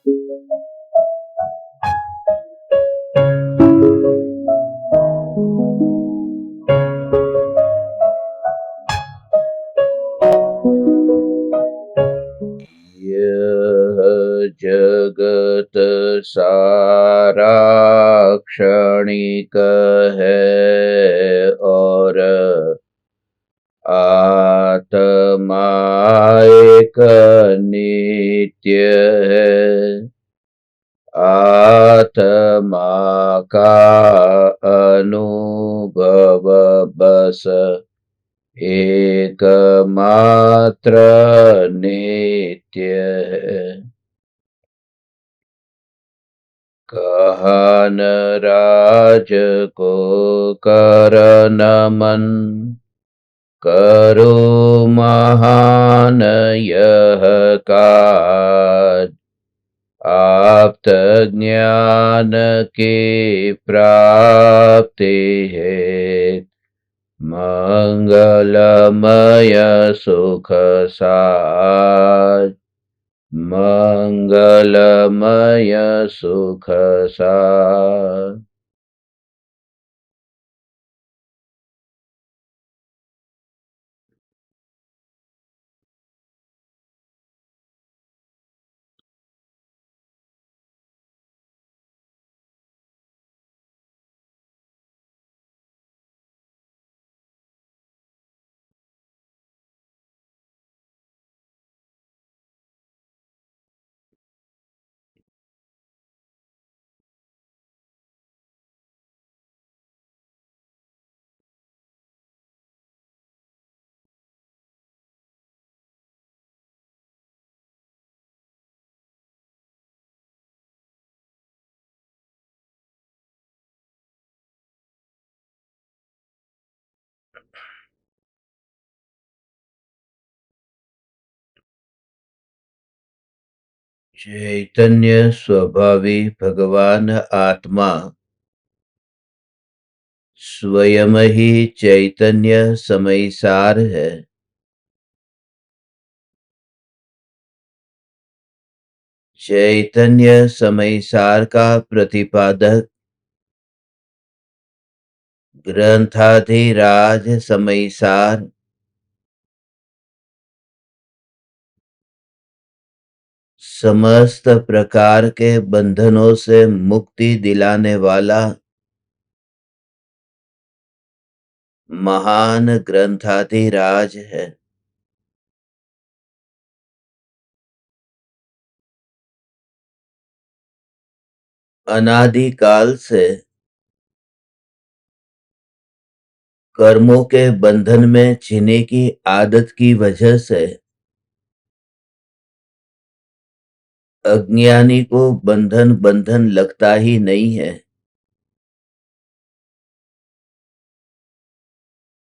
यह जगत सारा क्षणिक है और आत्मा एक नित्य है। आत्मा का अनुभव बस एकमात्र नित्य है। कहन राज को कर नमन, करो महान यह काज। आप्त ज्ञान की प्राप्ति है, मंगलमय सुख साज। मंगलमय सुख साज। चैतन्य स्वभावी भगवान आत्मा स्वयं ही चैतन्य समयसार है। चैतन्य समयसार का प्रतिपादक ग्रंथाधिराज समयसार समस्त प्रकार के बंधनों से मुक्ति दिलाने वाला महान ग्रंथाधिराज है। अनादिकाल से कर्मों के बंधन में जीने की आदत की वजह से अज्ञानी को बंधन बंधन लगता ही नहीं है।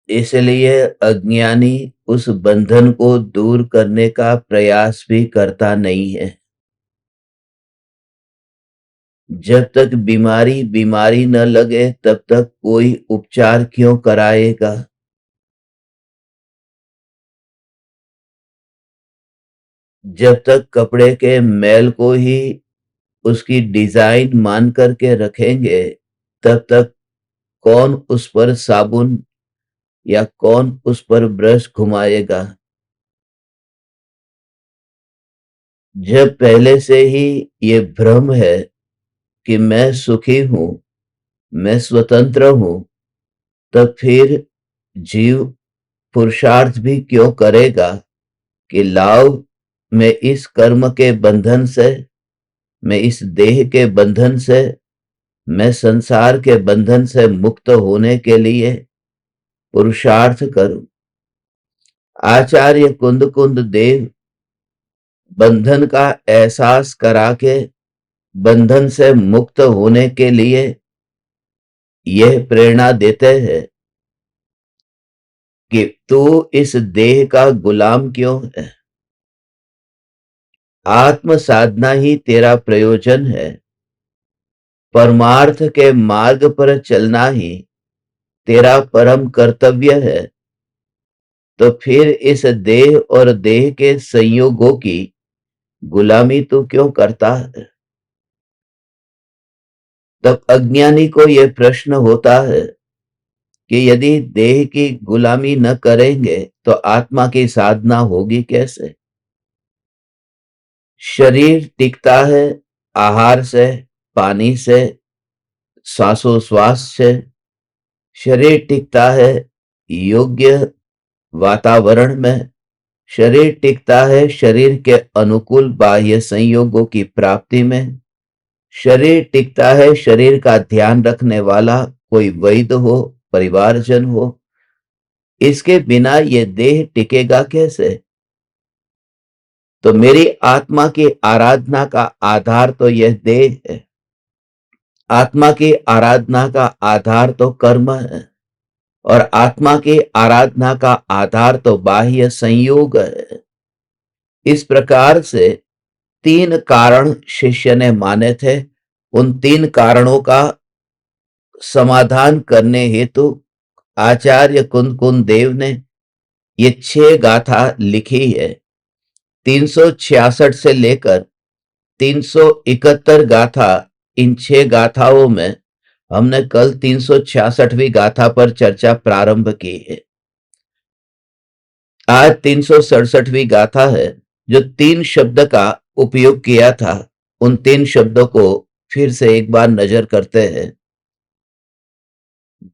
इसलिए अज्ञानी उस बंधन को दूर करने का प्रयास भी करता नहीं है। जब तक बीमारी बीमारी न लगे तब तक कोई उपचार क्यों कराएगा। जब तक कपड़े के मैल को ही उसकी डिजाइन मान करके रखेंगे तब तक कौन उस पर साबुन या कौन उस पर ब्रश घुमाएगा। जब पहले से ही ये भ्रम है कि मैं सुखी हूं, मैं स्वतंत्र हूं, तब फिर जीव पुरुषार्थ भी क्यों करेगा कि लाओ मैं इस कर्म के बंधन से, मैं इस देह के बंधन से, मैं संसार के बंधन से मुक्त होने के लिए पुरुषार्थ करूं। आचार्य कुंद कुंद देव बंधन का एहसास करा के बंधन से मुक्त होने के लिए यह प्रेरणा देते हैं कि तू इस देह का गुलाम क्यों है। आत्म साधना ही तेरा प्रयोजन है। परमार्थ के मार्ग पर चलना ही तेरा परम कर्तव्य है। तो फिर इस देह और देह के संयोगों की गुलामी तू क्यों करता है। तब अज्ञानी को यह प्रश्न होता है कि यदि देह की गुलामी न करेंगे तो आत्मा की साधना होगी कैसे? शरीर टिकता है आहार से, पानी से, श्वासोश्वास से। शरीर टिकता है योग्य वातावरण में। शरीर टिकता है शरीर के अनुकूल बाह्य संयोगों की प्राप्ति में। शरीर टिकता है शरीर का ध्यान रखने वाला कोई वैद्य हो, परिवारजन हो। इसके बिना ये देह टिकेगा कैसे? तो मेरी आत्मा की आराधना का आधार तो यह देह है। आत्मा की आराधना का आधार तो कर्म है और आत्मा की आराधना का आधार तो बाह्य संयोग है। इस प्रकार से 3 कारण शिष्य ने माने थे। उन 3 कारणों का समाधान करने हेतु आचार्य कुंद देव ने ये 6 गाथा लिखी है। 366 से लेकर 371 गाथा, इन 6 गाथाओं में हमने कल 366वीं गाथा पर चर्चा प्रारंभ की है। आज 367वीं गाथा है। जो 3 शब्द का उपयोग किया था, उन 3 शब्दों को फिर से एक बार नजर करते हैं।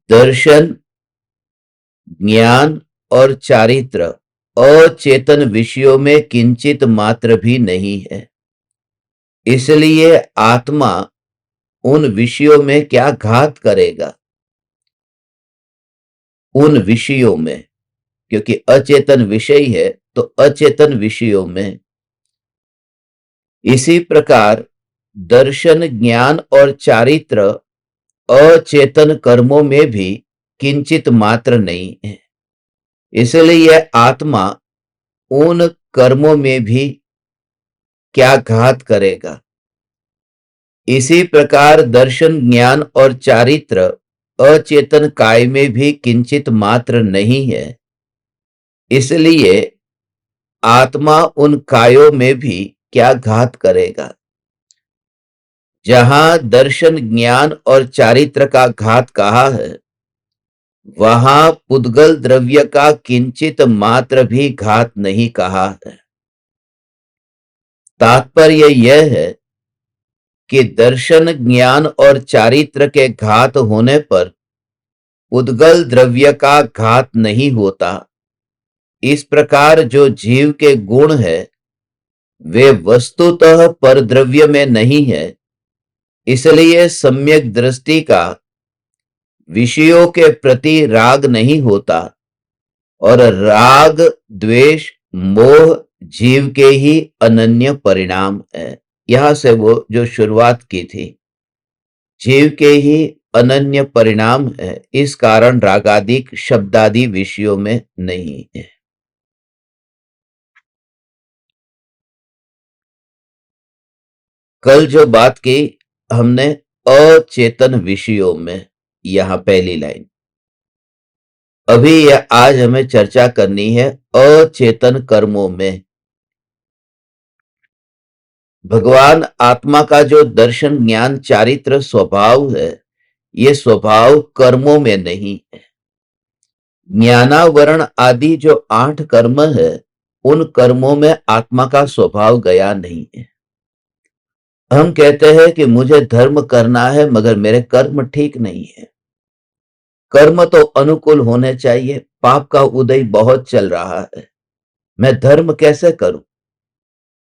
दर्शन, ज्ञान और चारित्र अचेतन विषयों में किंचित मात्र भी नहीं है। इसलिए आत्मा उन विषयों में क्या घात करेगा? उन विषयों में, क्योंकि अचेतन विषय है तो अचेतन विषयों में। इसी प्रकार दर्शन, ज्ञान और चारित्र अचेतन कर्मों में भी किंचित मात्र नहीं है। इसलिए आत्मा उन कर्मों में भी क्या घात करेगा? इसी प्रकार दर्शन, ज्ञान और चारित्र अचेतन काय में भी किंचित मात्र नहीं है। इसलिए आत्मा उन कायों में भी क्या घात करेगा? जहां दर्शन, ज्ञान और चारित्र का घात कहा है, वहां पुद्गल द्रव्य का किंचित मात्र भी घात नहीं कहा है। तात्पर्य यह है कि दर्शन, ज्ञान और चारित्र के घात होने पर पुद्गल द्रव्य का घात नहीं होता। इस प्रकार जो जीव के गुण है वे वस्तुतः परद्रव्य में नहीं है। इसलिए सम्यक दृष्टि का विषयों के प्रति राग नहीं होता और राग, द्वेष, मोह जीव के ही अनन्य परिणाम है। यहां से वो जो शुरुआत की थी, जीव के ही अनन्य परिणाम है, इस कारण रागादिक शब्दादि विषयों में नहीं है। कल जो बात की हमने अचेतन विषयों में, यहां पहली लाइन। अभी यह आज हमें चर्चा करनी है अचेतन कर्मों में। भगवान आत्मा का जो दर्शन, ज्ञान, चारित्र स्वभाव है, ये स्वभाव कर्मों में नहीं है। ज्ञानावरण आदि जो 8 कर्म है, उन कर्मों में आत्मा का स्वभाव गया नहीं है। हम कहते हैं कि मुझे धर्म करना है मगर मेरे कर्म ठीक नहीं है। कर्म तो अनुकूल होने चाहिए। पाप का उदय बहुत चल रहा है, मैं धर्म कैसे करूं?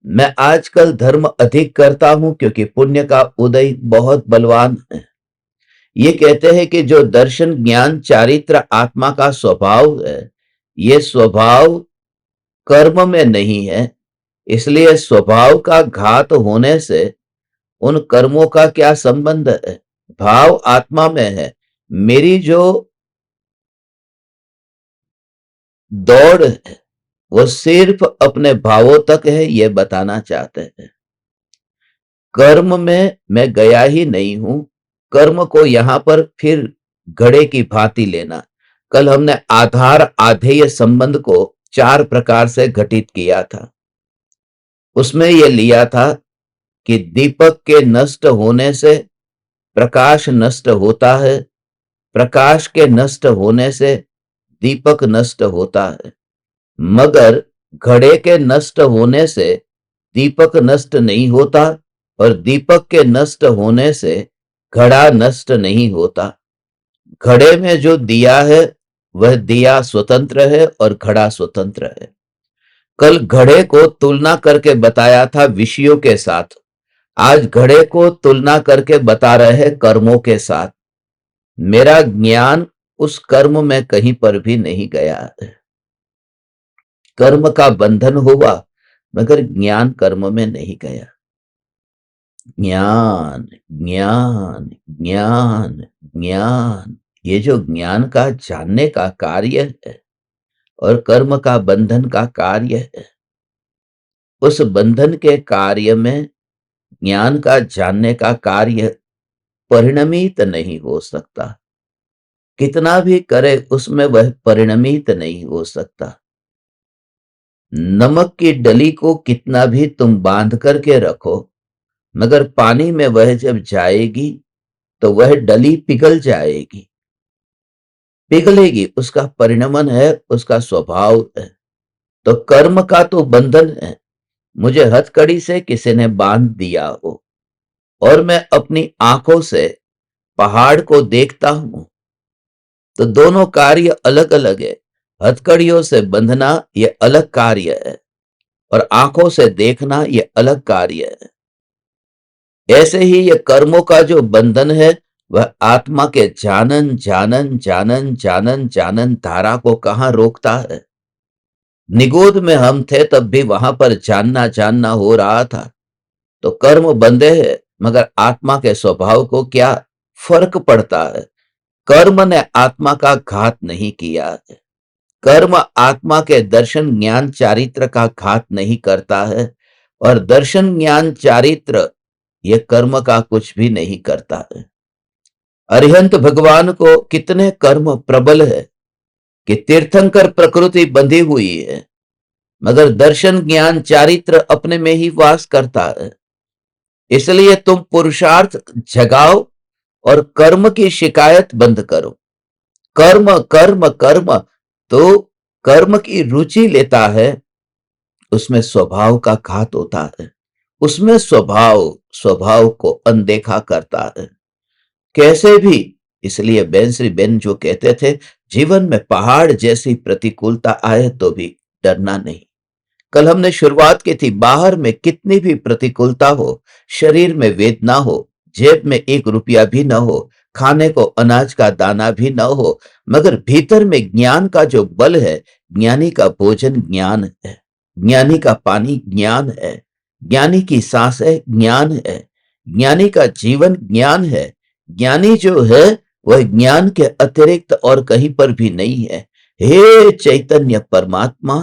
मैं आजकल धर्म अधिक करता हूं क्योंकि पुण्य का उदय बहुत बलवान है। ये कहते हैं कि जो दर्शन, ज्ञान, चारित्र आत्मा का स्वभाव है, ये स्वभाव कर्म में नहीं है। इसलिए स्वभाव का घात होने से उन कर्मों का क्या संबंध है? भाव आत्मा में है। मेरी जो दौड़ है वो सिर्फ अपने भावों तक है, ये बताना चाहते हैं। कर्म में मैं गया ही नहीं हूं। कर्म को यहां पर फिर घड़े की भांति लेना। कल हमने आधार आधेय संबंध को 4 प्रकार से घटित किया था। उसमें यह लिया था कि दीपक के नष्ट होने से प्रकाश नष्ट होता है, प्रकाश के नष्ट होने से दीपक नष्ट होता है, मगर घड़े के नष्ट होने से दीपक नष्ट नहीं होता और दीपक के नष्ट होने से घड़ा नष्ट नहीं होता। घड़े में जो दिया है वह दिया स्वतंत्र है और घड़ा स्वतंत्र है। कल घड़े को तुलना करके बताया था विषयों के साथ, आज घड़े को तुलना करके बता रहे हैं कर्मों के साथ। मेरा ज्ञान उस कर्म में कहीं पर भी नहीं गया है। कर्म का बंधन हुआ मगर ज्ञान कर्म में नहीं गया। ज्ञान ज्ञान ज्ञान ज्ञान, ये जो ज्ञान का जानने का कार्य है और कर्म का बंधन का कार्य है, उस बंधन के कार्य में ज्ञान का जानने का कार्य परिणमित नहीं हो सकता। कितना भी करे उसमें वह परिणमित नहीं हो सकता। नमक की डली को कितना भी तुम बांध करके रखो, मगर पानी में वह जब जाएगी तो वह डली पिघल जाएगी, पिघलेगी, उसका परिणमन है, उसका स्वभाव है। तो कर्म का तो बंधन है, मुझे हथकड़ी से किसी ने बांध दिया हो और मैं अपनी आंखों से पहाड़ को देखता हूं, तो दोनों कार्य अलग अलग है। हथकड़ियों से बंधना यह अलग कार्य है और आंखों से देखना यह अलग कार्य है। ऐसे ही ये कर्मों का जो बंधन है वह आत्मा के जानन जानन जानन जानन जानन धारा को कहां रोकता है। निगोद में हम थे तब भी वहां पर जानना जानना हो रहा था। तो कर्म बंधे है मगर आत्मा के स्वभाव को क्या फर्क पड़ता है। कर्म ने आत्मा का घात नहीं किया है। कर्म आत्मा के दर्शन ज्ञान चारित्र का घात नहीं करता है और दर्शन ज्ञान चारित्र यह कर्म का कुछ भी नहीं करता है। अरिहंत भगवान को कितने कर्म प्रबल है कि तीर्थंकर प्रकृति बंधी हुई है मगर दर्शन ज्ञान चारित्र अपने में ही वास करता है। इसलिए तुम पुरुषार्थ जगाओ और कर्म की शिकायत बंद करो। कर्म कर्म कर्म, तो कर्म की रुचि लेता है, उसमें स्वभाव का घात होता है, उसमें स्वभाव स्वभाव को अनदेखा करता है कैसे भी। इसलिए बेन श्री बेन जो कहते थे, जीवन में पहाड़ जैसी प्रतिकूलता आए तो भी डरना नहीं। कल हमने शुरुआत की थी, बाहर में कितनी भी प्रतिकूलता हो, शरीर में वेदना हो, जेब में 1 रुपया भी न हो, खाने को अनाज का दाना भी न हो, मगर भीतर में ज्ञान का जो बल है, ज्ञानी का भोजन ज्ञान है, ज्ञानी का पानी ज्ञान है, ज्ञानी की सांसें ज्ञान है, ज्ञानी का जीवन ज्ञान है। ज्ञानी जो है वह ज्ञान के अतिरिक्त और कहीं पर भी नहीं है। हे चैतन्य परमात्मा,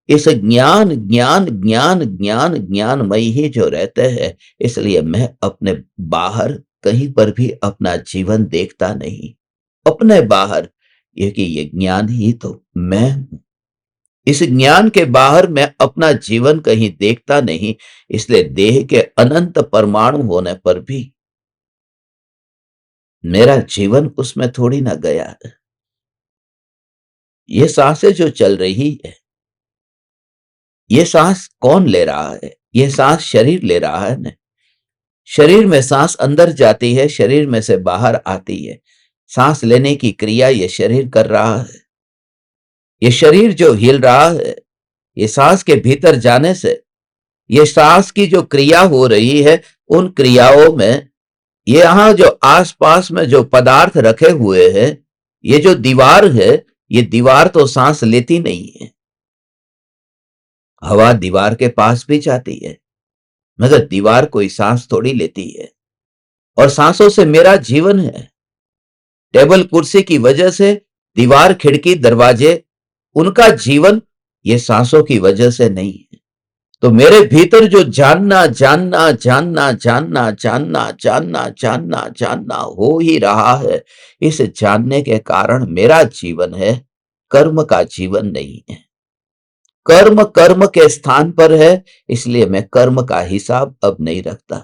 इस ज्ञान ज्ञान ज्ञान ज्ञान ज्ञानमय ही जो रहते हैं, इसलिए मैं अपने बाहर कहीं पर भी अपना जीवन देखता नहीं, अपने बाहर, क्योंकि ये ज्ञान ही तो मैं हूं। इस ज्ञान के बाहर मैं अपना जीवन कहीं देखता नहीं, इसलिए देह के अनंत परमाणु होने पर भी मेरा जीवन उसमें थोड़ी ना गया है। ये सांसें जो चल रही है, ये सांस कौन ले रहा है? ये सांस शरीर ले रहा है ना। शरीर में सांस अंदर जाती है, शरीर में से बाहर आती है। सांस लेने की क्रिया ये शरीर कर रहा है। ये शरीर जो हिल रहा है, ये सांस के भीतर जाने से ये सांस की जो क्रिया हो रही है, उन क्रियाओं में ये यहां जो आसपास में जो पदार्थ रखे हुए हैं, ये जो दीवार है, ये दीवार तो सांस लेती नहीं है। हवा दीवार के पास भी जाती है मगर दीवार कोई सांस थोड़ी लेती है। और सांसों से मेरा जीवन है। टेबल कुर्सी की वजह से, दीवार खिड़की दरवाजे, उनका जीवन ये सांसों की वजह से नहीं है। तो मेरे भीतर जो जानना जानना जानना जानना जानना जानना जानना जानना हो ही रहा है, इस जानने के कारण मेरा जीवन है, कर्म का जीवन नहीं है। कर्म कर्म के स्थान पर है, इसलिए मैं कर्म का हिसाब अब नहीं रखता।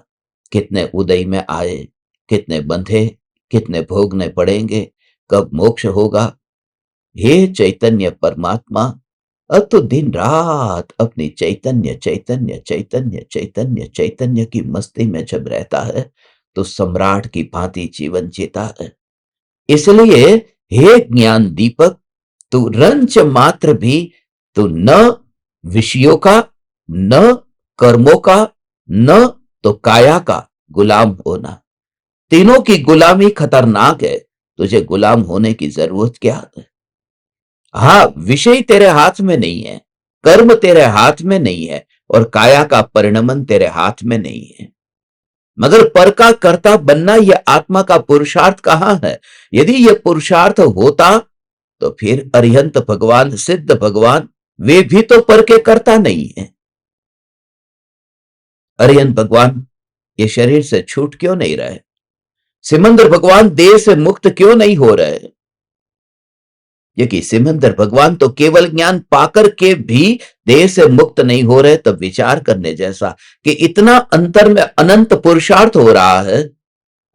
कितने उदय में आए, कितने बंधे, कितने भोगने पड़ेंगे, कब मोक्ष होगा। हे चैतन्य परमात्मा, अब तो दिन रात अपनी चैतन्य चैतन्य चैतन्य चैतन्य चैतन्य की मस्ती में जब रहता है तो सम्राट की भांति जीवन जीता है। इसलिए हे ज्ञान दीपक, तू रंच मात्र भी, तू न विषयों का, न कर्मों का, न तो काया का गुलाम होना। तीनों की गुलामी खतरनाक है, तुझे गुलाम होने की जरूरत क्या है। हाँ, विषय तेरे हाथ में नहीं है, कर्म तेरे हाथ में नहीं है, और काया का परिणमन तेरे हाथ में नहीं है। मगर पर का कर्ता बनना यह आत्मा का पुरुषार्थ कहां है। यदि यह पुरुषार्थ होता तो फिर अरिहंत भगवान, सिद्ध भगवान, वे भी तो पर के कर्ता नहीं है। अरिहंत भगवान ये शरीर से छूट क्यों नहीं रहे। सिमंदर भगवान देह से मुक्त क्यों नहीं हो रहे। क्योंकि सिमंदर भगवान तो केवल ज्ञान पाकर के भी देह से मुक्त नहीं हो रहे। तब विचार करने जैसा कि इतना अंतर में अनंत पुरुषार्थ हो रहा है,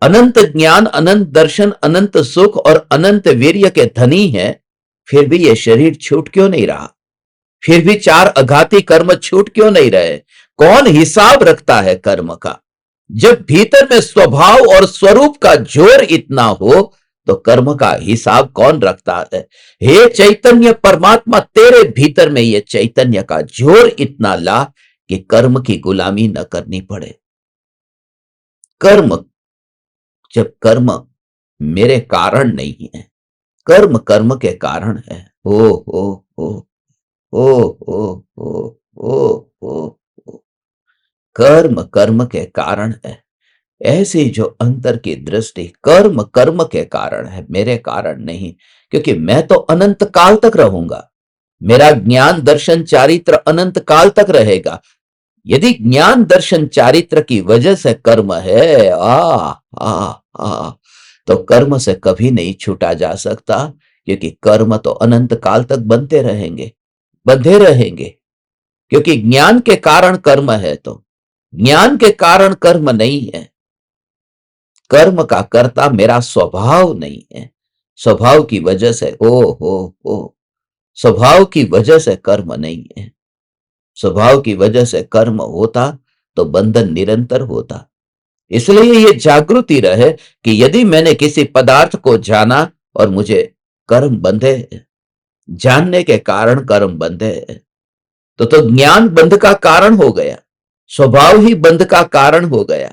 अनंत ज्ञान, अनंत दर्शन, अनंत सुख और अनंत वीर्य के धनी है, फिर भी यह शरीर छूट क्यों नहीं रहा। फिर भी चार अघाती कर्म छूट क्यों नहीं रहे। कौन हिसाब रखता है कर्म का। जब भीतर में स्वभाव और स्वरूप का जोर इतना हो तो कर्म का हिसाब कौन रखता है। हे चैतन्य परमात्मा, तेरे भीतर में यह चैतन्य का जोर इतना ला कि कर्म की गुलामी न करनी पड़े। कर्म, जब कर्म मेरे कारण नहीं है, कर्म कर्म के कारण है। ओ ओ ओ ओ ओ ओ ओ ओ कर्म कर्म के कारण है। ऐसी जो अंतर की दृष्टि, कर्म कर्म के कारण है, मेरे कारण नहीं। क्योंकि मैं तो अनंत काल तक रहूंगा, मेरा ज्ञान दर्शन चारित्र अनंत काल तक रहेगा। यदि ज्ञान दर्शन चारित्र की वजह से कर्म है, आ तो कर्म से कभी नहीं छूटा जा सकता। क्योंकि कर्म तो अनंत काल तक बनते रहेंगे, बंधे रहेंगे। क्योंकि ज्ञान के कारण कर्म है, तो ज्ञान के कारण कर्म नहीं है। कर्म का कर्ता मेरा स्वभाव नहीं है। स्वभाव की वजह से ओ स्वभाव की वजह से कर्म नहीं है। स्वभाव की वजह से कर्म होता तो बंधन निरंतर होता। इसलिए यह जागृति रहे कि यदि मैंने किसी पदार्थ को जाना और मुझे कर्म बंधे, जानने के कारण कर्म बंधे, तो ज्ञान बंध का कारण हो गया, स्वभाव ही बंध का कारण हो गया।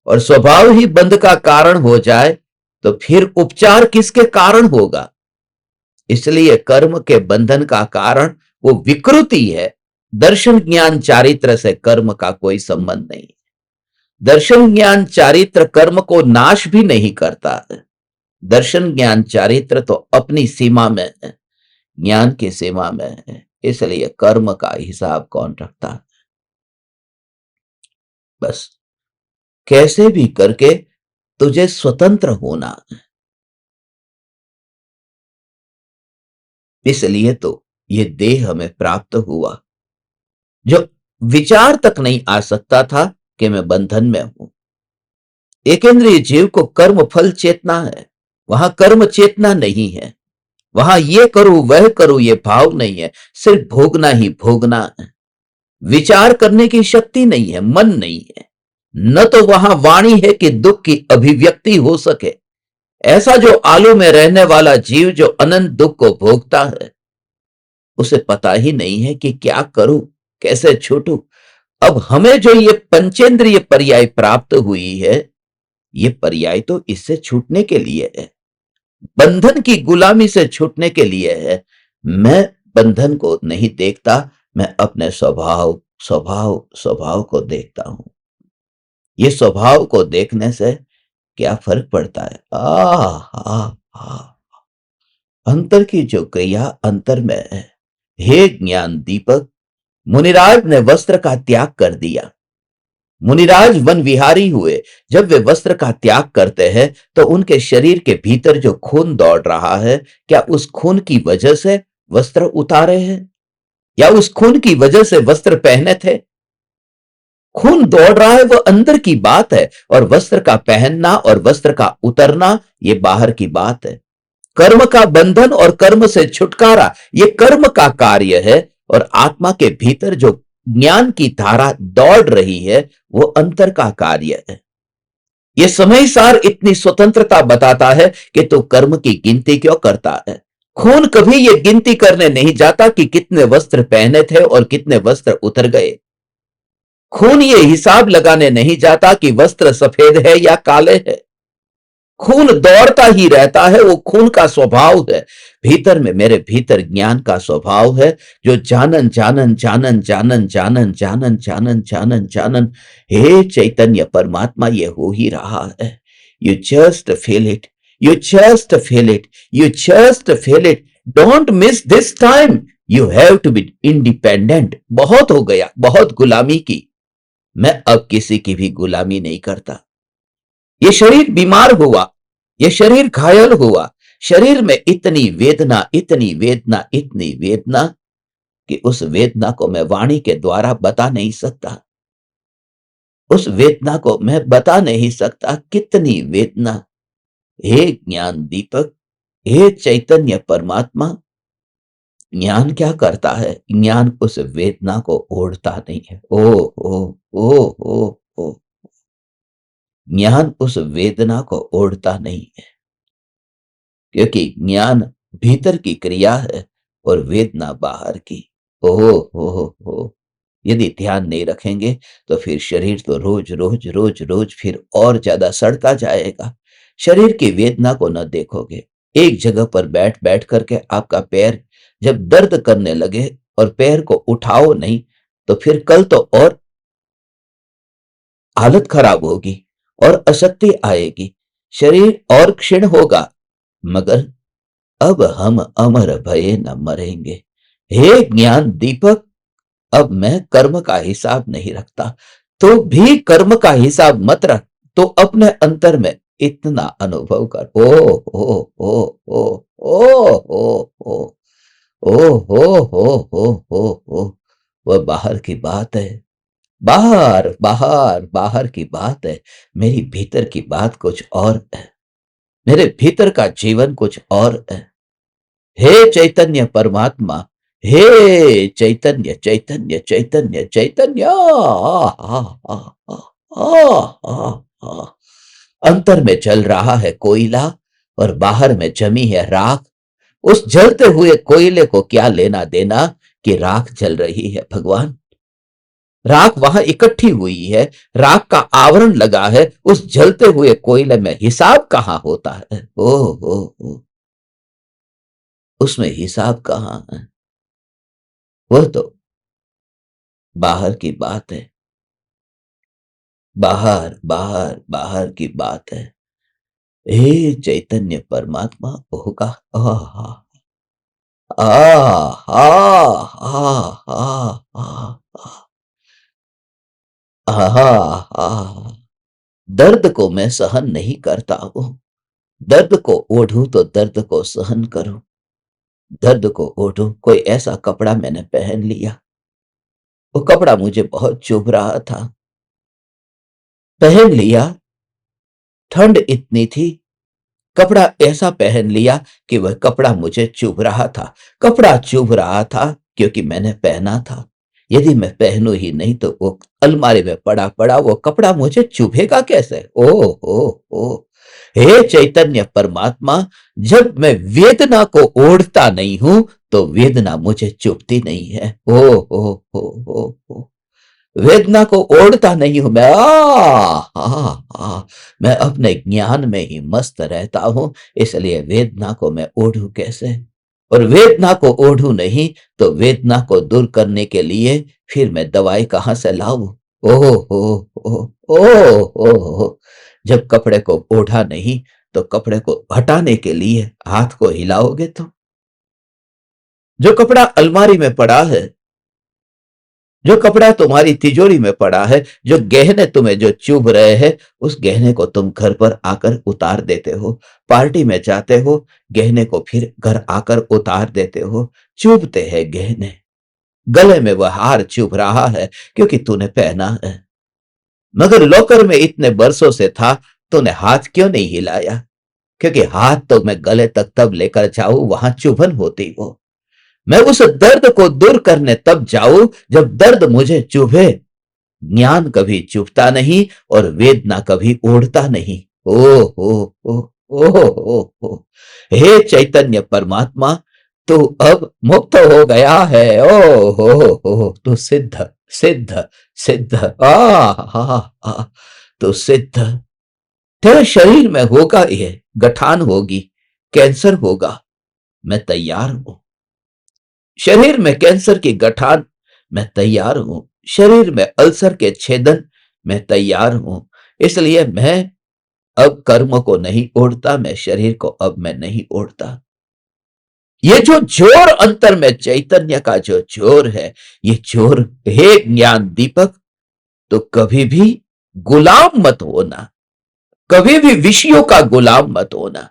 और स्वभाव ही बंध का कारण हो जाए तो फिर उपचार किसके कारण होगा। इसलिए कर्म के बंधन का कारण वो विकृति है। दर्शन ज्ञान चारित्र से कर्म का कोई संबंध नहीं। दर्शन ज्ञान चारित्र कर्म को नाश भी नहीं करता है। दर्शन ज्ञान चारित्र तो अपनी सीमा में है, ज्ञान की सीमा में है। इसलिए कर्म का हिसाब कौन रखता है। बस कैसे भी करके तुझे स्वतंत्र होना है। इसलिए तो ये देह हमें प्राप्त हुआ, जो विचार तक नहीं आ सकता था कि मैं बंधन में हूं। एकेंद्रीय जीव को कर्म फल चेतना है, वहां कर्म चेतना नहीं है। वहां ये करूं वह करूं ये भाव नहीं है, सिर्फ भोगना ही भोगना है। विचार करने की शक्ति नहीं है, मन नहीं है। न तो वहां वाणी है कि दुख की अभिव्यक्ति हो सके। ऐसा जो आलू में रहने वाला जीव जो अनंत दुख को भोगता है, उसे पता ही नहीं है कि क्या करूं, कैसे छूटूं। अब हमें जो ये पंचेंद्रिय पर्याय प्राप्त हुई है, ये पर्याय तो इससे छूटने के लिए है, बंधन की गुलामी से छूटने के लिए है। मैं बंधन को नहीं देखता, मैं अपने स्वभाव स्वभाव स्वभाव को देखता हूं। ये स्वभाव को देखने से क्या फर्क पड़ता है। अंतर की जो क्रिया अंतर में है। हे ज्ञान दीपक, मुनिराज ने वस्त्र का त्याग कर दिया। मुनिराज वन विहारी हुए। जब वे वस्त्र का त्याग करते हैं तो उनके शरीर के भीतर जो खून दौड़ रहा है, क्या उस खून की वजह से वस्त्र उतारे हैं या उस खून की वजह से वस्त्र पहने थे। खून दौड़ रहा है वो अंदर की बात है, और वस्त्र का पहनना और वस्त्र का उतरना ये बाहर की बात है। कर्म का बंधन और कर्म से छुटकारा ये कर्म का कार्य है, और आत्मा के भीतर जो ज्ञान की धारा दौड़ रही है वो अंतर का कार्य है। ये समय सार इतनी स्वतंत्रता बताता है कि तू कर्म की गिनती क्यों करता है। खून कभी ये गिनती करने नहीं जाता कि कितने वस्त्र पहने थे और कितने वस्त्र उतर गए। खून ये हिसाब लगाने नहीं जाता कि वस्त्र सफेद है या काले है। खून दौड़ता ही रहता है, वो खून का स्वभाव है। भीतर में, मेरे भीतर ज्ञान का स्वभाव है, जो जानन जानन जानन जानन जानन जानन जानन जानन जानन, हे चैतन्य परमात्मा ये हो ही रहा है। You just feel it, you just feel it, you just feel it. Don't miss this time, you have to be independent. बहुत हो गया, बहुत गुलामी की। मैं अब किसी की भी गुलामी नहीं करता। ये शरीर बीमार हुआ, ये शरीर घायल हुआ, शरीर में इतनी वेदना, इतनी वेदना, इतनी वेदना कि उस वेदना को मैं वाणी के द्वारा बता नहीं सकता। उस वेदना को मैं बता नहीं सकता, कितनी वेदना। हे ज्ञान दीपक, हे चैतन्य परमात्मा, ज्ञान क्या करता है? ज्ञान उस वेदना को ओढ़ता नहीं है। ओ ज्ञान उस वेदना को ओढ़ता नहीं है, क्योंकि ज्ञान भीतर की क्रिया है और वेदना बाहर की। ओहो हो, यदि ध्यान नहीं रखेंगे तो फिर शरीर तो रोज रोज रोज रोज फिर और ज्यादा सड़ता जाएगा। शरीर की वेदना को न देखोगे, एक जगह पर बैठ बैठ करके आपका पैर जब दर्द करने लगे और पैर को उठाओ नहीं, तो फिर कल तो और हालत खराब होगी और अशक्ति आएगी, शरीर और क्षीण होगा। मगर अब हम अमर भये न मरेंगे। हे ज्ञान दीपक, अब मैं कर्म का हिसाब नहीं रखता। तो भी कर्म का हिसाब मत रख, तो अपने अंतर में इतना अनुभव कर। ओ ओ वह बाहर की बात है, बाहर बाहर बाहर की बात है। मेरी भीतर की बात कुछ और है, मेरे भीतर का जीवन कुछ और है। हे चैतन्य परमात्मा, हे चैतन्य चैतन्य चैतन्य चैतन्य, अंतर में जल रहा है कोयला और बाहर में जमी है राख। उस जलते हुए कोयले को क्या लेना देना कि राख जल रही है। भगवान, राख वहां इकट्ठी हुई है, राख का आवरण लगा है, उस जलते हुए कोयले में हिसाब कहां होता है? ओ उसमें हिसाब कहां है? वह तो बाहर की बात है, बाहर बाहर बाहर की बात है। हे चैतन्य परमात्मा होगा। आ आ आ आ आ दर्द को मैं सहन नहीं करता हूं। दर्द को ओढ़ूं तो दर्द को सहन करूं। दर्द को ओढ़ूं, कोई ऐसा कपड़ा मैंने पहन लिया, वो कपड़ा मुझे बहुत चुभ रहा था, पहन लिया, ठंड इतनी थी, कपड़ा ऐसा पहन लिया कि वह कपड़ा मुझे चुभ रहा था। कपड़ा चुभ रहा था क्योंकि मैंने पहना था। यदि मैं पहनूं ही नहीं तो वो अलमारी में पड़ा पड़ा वो कपड़ा मुझे चुभेगा कैसे? ओ हे चैतन्य परमात्मा, जब मैं वेदना को ओढ़ता नहीं हूं तो वेदना मुझे चुभती नहीं है। ओ वेदना को ओढ़ता नहीं हूं मैं। मैं अपने ज्ञान में ही मस्त रहता हूं, इसलिए वेदना को मैं ओढ़ूं कैसे? और वेदना को ओढ़ूं नहीं तो वेदना को दूर करने के लिए फिर मैं दवाई कहां से लाऊं? ओह ओ जब कपड़े को ओढ़ा नहीं तो कपड़े को हटाने के लिए हाथ को हिलाओगे तो जो कपड़ा अलमारी में पड़ा है, जो कपड़ा तुम्हारी तिजोरी में पड़ा है, जो गहने तुम्हें जो चुभ रहे हैं, उस गहने को तुम घर पर आकर उतार देते हो। पार्टी में जाते हो, गहने को फिर घर आकर उतार देते हो। चुभते हैं गहने, गले में वह हार चुभ रहा है क्योंकि तूने पहना है। मगर लॉकर में इतने बरसों से था, तूने हाथ क्यों नहीं हिलाया? क्योंकि हाथ तो मैं गले तक तब लेकर जाऊं वहां चुभन होती वो। मैं उस दर्द को दूर करने तब जाऊं जब दर्द मुझे चुभे। ज्ञान कभी चुभता नहीं और वेदना कभी ओढ़ता नहीं। ओ हो हे चैतन्य परमात्मा, तू अब मुक्त हो गया है। ओ हो तू सिद्ध, सिद्ध, सिद्ध। आ तू सिद्ध। तेरे शरीर में होगा, ये गठान होगी, कैंसर होगा, मैं तैयार हूं। शरीर में कैंसर की गठान, मैं तैयार हूं। शरीर में अल्सर के छेदन, मैं तैयार हूं। इसलिए मैं अब कर्म को नहीं ओढ़ता, मैं शरीर को अब मैं नहीं ओढ़ता। ये जो जोर अंतर में चैतन्य का जो जोर है, ये जोर, हे ज्ञान दीपक, तो कभी भी गुलाम मत होना, कभी भी विषयों का गुलाम मत होना।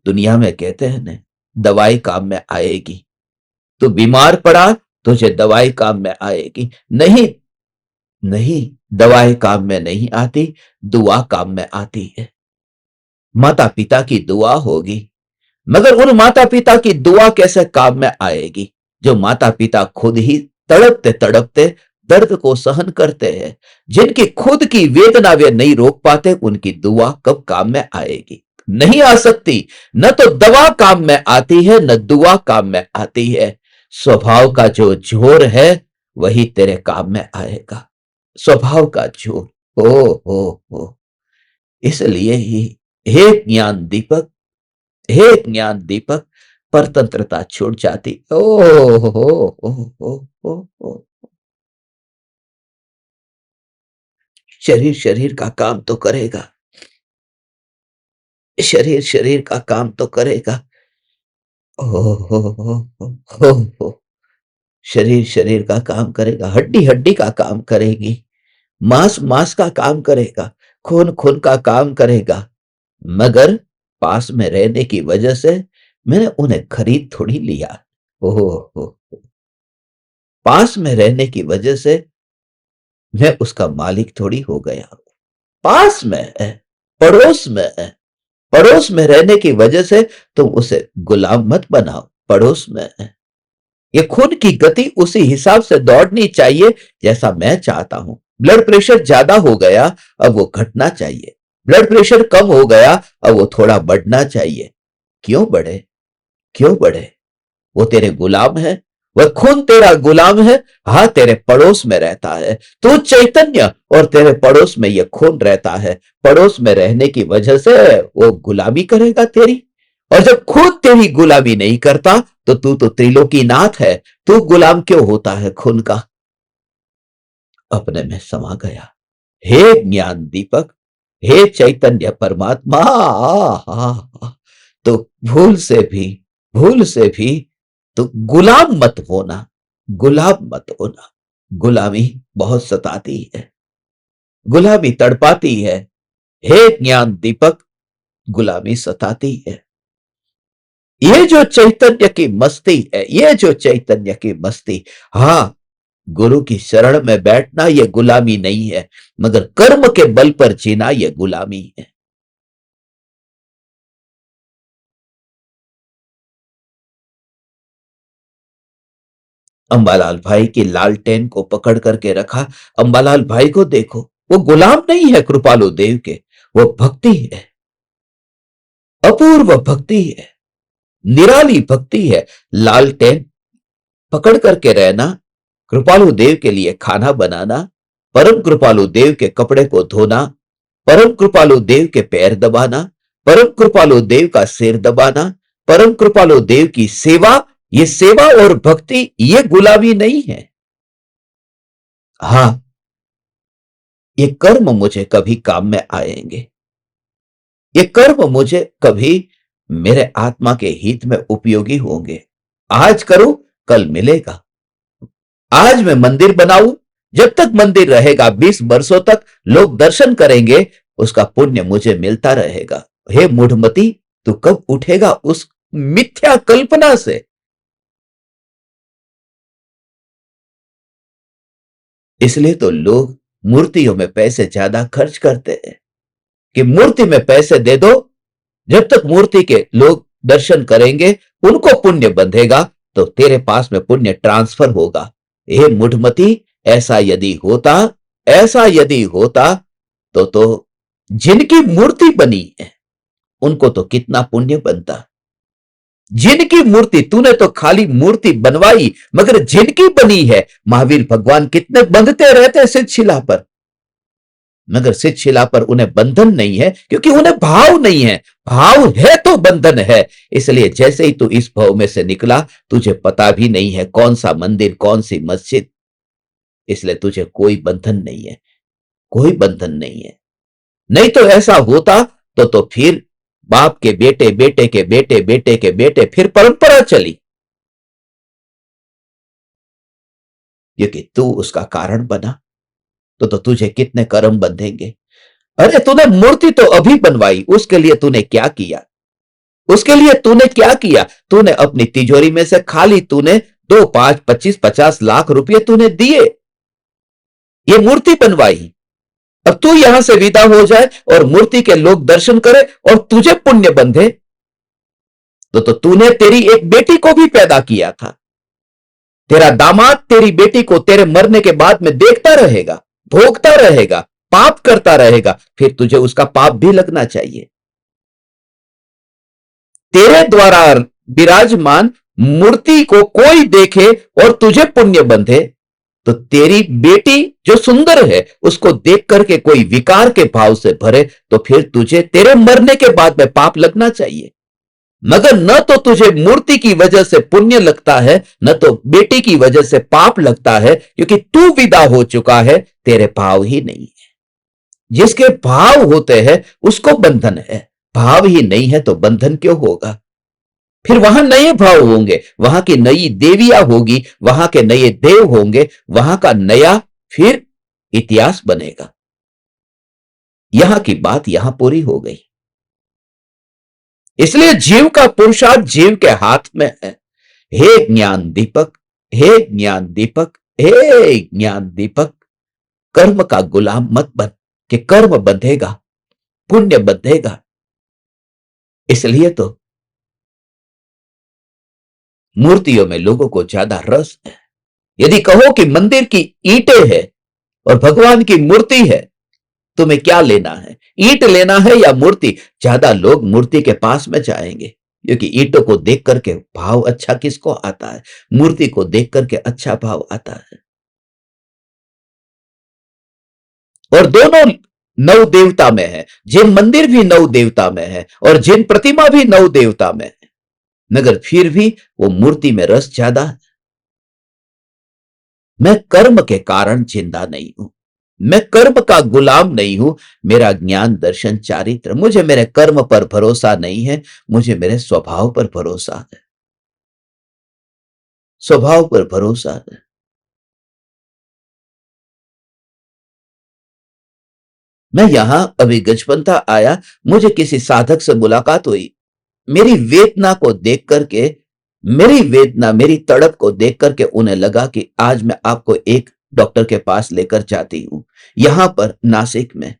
दुनिया में कहते हैं ना, दवाई काम में आएगी। तो बीमार पड़ा, तुझे दवाई काम में आएगी। नहीं, नहीं, दवाई काम में नहीं आती, दुआ काम में आती है। माता पिता की दुआ होगी, मगर उन माता पिता की दुआ कैसे काम में आएगी जो माता पिता खुद ही तड़पते तड़पते दर्द को सहन करते हैं। जिनकी खुद की वेदना वे नहीं रोक पाते, उनकी दुआ कब काम में आएगी? नहीं आ सकती। न तो दवा काम में आती है, न दुआ काम में आती है। स्वभाव का जो जोर है वही तेरे काम में आएगा। स्वभाव का जोर। ओ इसलिए ही, हे ज्ञान दीपक, हे ज्ञान दीपक, परतंत्रता छूट जाती। ओ शरीर शरीर का काम तो करेगा, शरीर शरीर का काम तो करेगा। ओ हो शरीर शरीर का काम करेगा, हड्डी हड्डी का काम करेगी, मांस मांस का काम करेगा, खून खून का काम करेगा। मगर पास में रहने की वजह से मैंने उन्हें खरीद थोड़ी लिया। ओहो, पास में रहने की वजह से मैं उसका मालिक थोड़ी हो गया। पास में है, पड़ोस में है। पड़ोस में रहने की वजह से तुम उसे गुलाम मत बनाओ। पड़ोस में है। ये खून की गति उसी हिसाब से दौड़नी चाहिए जैसा मैं चाहता हूं। ब्लड प्रेशर ज्यादा हो गया, अब वो घटना चाहिए। ब्लड प्रेशर कम हो गया, अब वो थोड़ा बढ़ना चाहिए। क्यों बढ़े? क्यों बढ़े? वो तेरे गुलाम है, वह खून तेरा गुलाम है। हाँ, तेरे पड़ोस में रहता है। तू चैतन्य और तेरे पड़ोस में यह खून रहता है। पड़ोस में रहने की वजह से वो गुलामी करेगा तेरी। और जब खून तेरी गुलामी नहीं करता तो तू तो त्रिलोकीनाथ है। तू गुलाम क्यों होता है खून का? अपने में समा गया। हे ज्ञान दीपक, हे चैतन्य परमात्मा, तो भूल से भी, भूल से भी तो गुलाम मत होना, गुलाम मत होना। गुलामी बहुत सताती है, गुलामी तड़पाती है। हे ज्ञान दीपक, गुलामी सताती है। ये जो चैतन्य की मस्ती है, ये जो चैतन्य की मस्ती, हाँ, गुरु की शरण में बैठना ये गुलामी नहीं है, मगर कर्म के बल पर जीना ये गुलामी है। अंबालाल भाई की लालटेन को पकड़ करके रखा। अंबालाल भाई को देखो, वो गुलाम नहीं है कृपालु देव के, वो भक्ति है, अपूर्व भक्ति है, निराली भक्ति है। लालटेन पकड़ करके रहना, कृपालु देव के लिए खाना बनाना, परम कृपालु देव के कपड़े को धोना, परम कृपालु देव के पैर दबाना, परम कृपालु देव का सिर दबाना, परम कृपालु देव की सेवा, ये सेवा और भक्ति ये गुलामी नहीं है। हाँ, ये कर्म मुझे कभी काम में आएंगे। ये कर्म मुझे कभी मेरे आत्मा के हित में उपयोगी होंगे। आज करूं, कल मिलेगा। आज मैं मंदिर बनाऊं, जब तक मंदिर रहेगा 20 वर्षों तक लोग दर्शन करेंगे, उसका पुण्य मुझे मिलता रहेगा। हे मूढ़मती, तू कब उठेगा उस मिथ्या कल्पना से? इसलिए तो लोग मूर्तियों में पैसे ज्यादा खर्च करते हैं कि मूर्ति में पैसे दे दो, जब तक मूर्ति के लोग दर्शन करेंगे उनको पुण्य बंधेगा तो तेरे पास में पुण्य ट्रांसफर होगा। हे मूढ़मती, ऐसा यदि होता तो जिनकी मूर्ति बनी है उनको तो कितना पुण्य बनता। जिनकी मूर्ति, तूने तो खाली मूर्ति बनवाई, मगर जिनकी बनी है, महावीर भगवान कितने बंधते रहते सिद्ध शिला पर, मगर सिद्ध शिला पर उन्हें बंधन नहीं है क्योंकि उन्हें भाव नहीं है। भाव है तो बंधन है। इसलिए जैसे ही तू इस भव में से निकला, तुझे पता भी नहीं है कौन सा मंदिर, कौन सी मस्जिद, इसलिए तुझे कोई बंधन नहीं है, कोई बंधन नहीं है। नहीं तो ऐसा होता तो फिर बाप के बेटे, बेटे के बेटे, बेटे के बेटे, फिर परंपरा चली, क्योंकि तू उसका कारण बना तो तुझे कितने कर्म बंधेंगे। अरे तूने मूर्ति तो अभी बनवाई, उसके लिए तूने क्या किया? उसके लिए तूने क्या किया? तूने अपनी तिजोरी में से खाली तूने 2, 5, 25, 50 लाख रुपए तूने दिए, ये मूर्ति बनवाई। अब तू यहां से विदा हो जाए और मूर्ति के लोग दर्शन करे और तुझे पुण्य बंधे, तो तूने तेरी एक बेटी को भी पैदा किया था। तेरा दामाद तेरी बेटी को तेरे मरने के बाद में देखता रहेगा, भोगता रहेगा, पाप करता रहेगा, फिर तुझे उसका पाप भी लगना चाहिए। तेरे द्वारा विराजमान मूर्ति को कोई देखे और तुझे पुण्य बंधे, तो तेरी बेटी जो सुंदर है उसको देख करके कोई विकार के भाव से भरे, तो फिर तुझे तेरे मरने के बाद में पाप लगना चाहिए। मगर न तो तुझे मूर्ति की वजह से पुण्य लगता है, न तो बेटी की वजह से पाप लगता है, क्योंकि तू विदा हो चुका है, तेरे भाव ही नहीं है। जिसके भाव होते हैं उसको बंधन है, भाव ही नहीं है तो बंधन क्यों होगा? फिर वहां नए भाव होंगे, वहां की नई देवियां होगी, वहां के नए देव होंगे, वहां का नया फिर इतिहास बनेगा। यहां की बात यहां पूरी हो गई। इसलिए जीव का पुरुषार्थ जीव के हाथ में है। हे ज्ञान दीपक, हे ज्ञान दीपक, हे ज्ञान दीपक, कर्म का गुलाम मत बन कि कर्म बंधेगा, पुण्य बंधेगा। इसलिए तो मूर्तियों में लोगों को ज्यादा रस है। यदि कहो कि मंदिर की ईंटें है और भगवान की मूर्ति है, तुम्हें क्या लेना है? ईंट लेना है या मूर्ति? ज्यादा लोग मूर्ति के पास में जाएंगे, क्योंकि ईंटों को देख करके भाव अच्छा किसको आता है? मूर्ति को देख करके अच्छा भाव आता है। और दोनों नौ देवता में है, जिन मंदिर भी नौ देवता में है और जिन प्रतिमा भी नौ देवता में है, मगर फिर भी वो मूर्ति में रस ज्यादा है। मैं कर्म के कारण जिंदा नहीं हूं, मैं कर्म का गुलाम नहीं हूं। मेरा ज्ञान दर्शन चारित्र, मुझे मेरे कर्म पर भरोसा नहीं है, मुझे मेरे स्वभाव पर भरोसा है, स्वभाव पर भरोसा है। मैं यहां अभी गजपंथा आया, मुझे किसी साधक से मुलाकात हुई। मेरी वेदना को देख करके, मेरी वेदना, मेरी तड़प को देख करके उन्हें लगा कि आज मैं आपको एक डॉक्टर के पास लेकर जाती हूं, यहां पर नासिक में।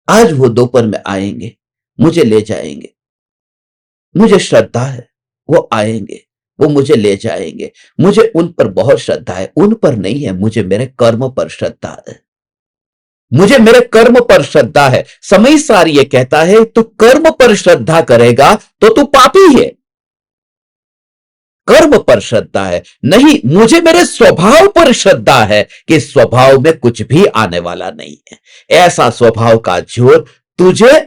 आज वो दोपहर में आएंगे, मुझे ले जाएंगे। मुझे श्रद्धा है, वो आएंगे, वो मुझे ले जाएंगे। मुझे उन पर बहुत श्रद्धा है, उन पर नहीं है, मुझे मेरे कर्म पर श्रद्धा है। मुझे मेरे कर्म पर श्रद्धा है। समय सार ये कहता है तू कर्म पर श्रद्धा करेगा तो तू पापी है। कर्म पर श्रद्धा है नहीं, मुझे मेरे स्वभाव पर श्रद्धा है कि स्वभाव में कुछ भी आने वाला नहीं है। ऐसा स्वभाव का जोर तुझे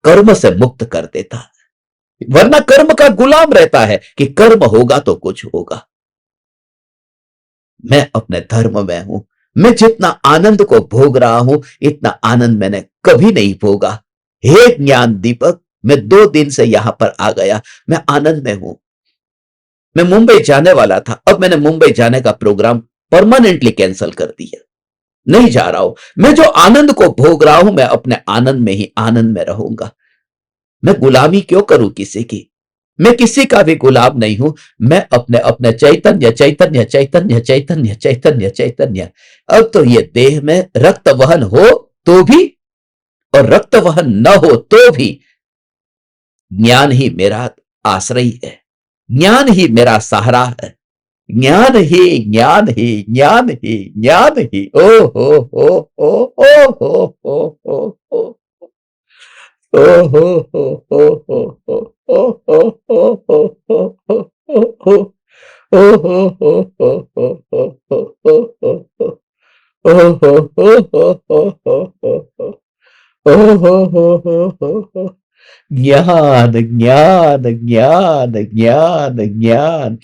कर्म से मुक्त कर देता है, वरना कर्म का गुलाम रहता है कि कर्म होगा तो कुछ होगा। मैं अपने धर्म में हूं, मैं जितना आनंद को भोग रहा हूं इतना आनंद मैंने कभी नहीं भोगा। हे ज्ञान दीपक, मैं 2 दिन से यहां पर आ गया, मैं आनंद में हूं। मैं मुंबई जाने वाला था, अब मैंने मुंबई जाने का प्रोग्राम परमानेंटली कैंसिल कर दिया, नहीं जा रहा हूं। मैं जो आनंद को भोग रहा हूं, मैं अपने आनंद में ही आनंद में रहूंगा। मैं गुलामी क्यों करूं किसी की? मैं किसी का भी गुलाम नहीं हूं। मैं अपने अपने चैतन्य चैतन्य चैतन्य चैतन्य चैतन्य चैतन्य। अब तो ये देह में रक्त वहन हो तो भी और रक्त वहन न हो तो भी ज्ञान ही मेरा आश्रय है, ज्ञान ही मेरा सहारा है। ज्ञान ही ज्ञान ही ज्ञान ही ज्ञान ही। ओ हो हो हो हो हो हो हो हो ओ हो हो हो हो हो ओ हो हो हो हो हो हो ओ हो हो हो हो हो हो हो हो ओ हो हो हो हो हो हो हो ओ हो हो हो हो। ज्ञान ज्ञान ज्ञान ज्ञान ज्ञान।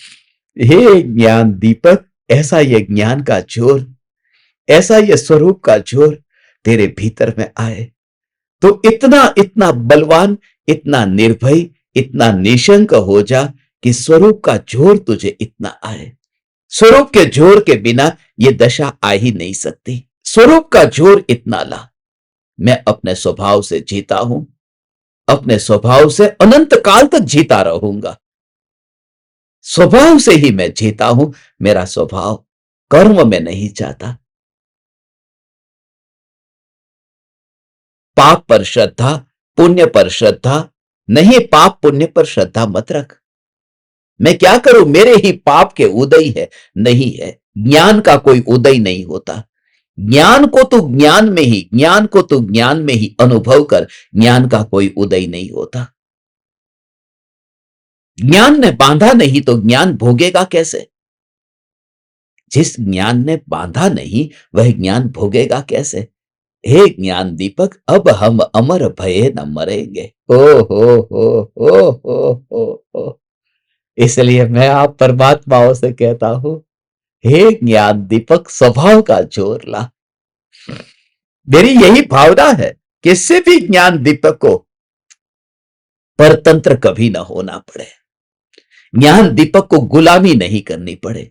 हे ज्ञान दीपक, ऐसा ये ज्ञान का जोर, ऐसा ये स्वरूप का जोर तेरे भीतर में आए तो इतना इतना बलवान, इतना निर्भय, इतना निशंक हो जा कि स्वरूप का जोर तुझे इतना आए। स्वरूप के जोर के बिना ये दशा आ ही नहीं सकती। स्वरूप का जोर इतना ला। मैं अपने स्वभाव से जीता हूं, अपने स्वभाव से अनंत काल तक जीता रहूंगा। स्वभाव से ही मैं जीता हूं। मेरा स्वभाव कर्म में नहीं जाता। पाप पर श्रद्धा, पुण्य पर श्रद्धा नहीं। पाप पुण्य पर श्रद्धा मत रख। मैं क्या करूं, मेरे ही पाप के उदय है, नहीं है। ज्ञान का कोई उदय नहीं होता। ज्ञान को तू ज्ञान में ही, ज्ञान को तू ज्ञान में ही अनुभव कर। ज्ञान का कोई उदय नहीं होता। ज्ञान ने बांधा नहीं तो ज्ञान भोगेगा कैसे? जिस ज्ञान ने बांधा नहीं वह ज्ञान भोगेगा कैसे? हे ज्ञान दीपक, अब हम अमर भये न मरेंगे। ओ हो। इसलिए मैं आप परमात्माओं से कहता हूं, हे ज्ञान दीपक, स्वभाव का जोर ला। मेरी यही भावना है, किसी भी ज्ञान दीपक को परतंत्र कभी ना होना पड़े। ज्ञान दीपक को गुलामी नहीं करनी पड़े।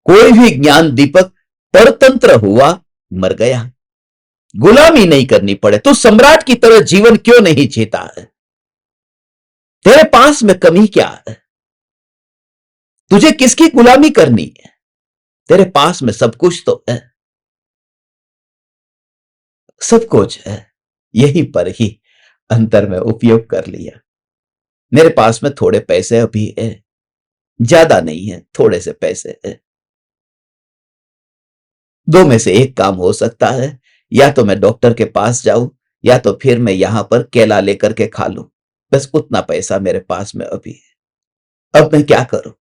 कोई भी ज्ञान दीपक परतंत्र हुआ, मर गया। गुलामी नहीं करनी पड़े। तो सम्राट की तरह जीवन क्यों नहीं जीता है? तेरे पास में कमी क्या है? तुझे किसकी गुलामी करनी है? तेरे पास में सब कुछ तो है, सब कुछ है। यही पर ही अंतर में उपयोग कर लिया। मेरे पास में थोड़े पैसे अभी है, ज्यादा नहीं है, थोड़े से पैसे है। दो में से एक काम हो सकता है, या तो मैं डॉक्टर के पास जाऊं या तो फिर मैं यहां पर केला लेकर के खा लूं। बस उतना पैसा मेरे पास में अभी है। अब मैं क्या करूं?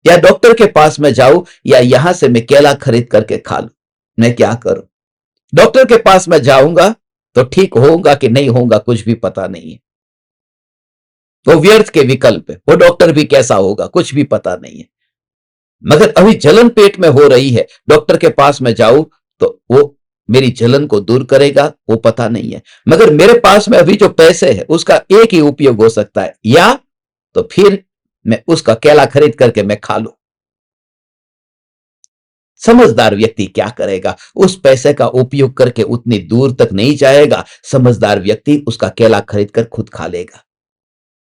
या डॉक्टर के पास में जाऊं या यहां से मैं केला खरीद करके खा लूं? मैं क्या करूं? डॉक्टर के पास में जाऊंगा तो ठीक होऊंगा कि नहीं होऊंगा कुछ भी पता नहीं है। वो व्यर्थ के विकल्प है। वो डॉक्टर भी कैसा होगा कुछ भी पता नहीं है। मगर अभी जलन पेट में हो रही है, डॉक्टर के पास में जाऊं तो वो मेरी जलन को दूर करेगा, वो पता नहीं है। मगर मेरे पास में अभी जो पैसे है उसका एक ही उपयोग हो सकता है, या तो फिर मैं उसका केला खरीद करके मैं खा लूं। समझदार व्यक्ति क्या करेगा? उस पैसे का उपयोग करके उतनी दूर तक नहीं जाएगा। समझदार व्यक्ति उसका केला खरीद कर खुद खा लेगा।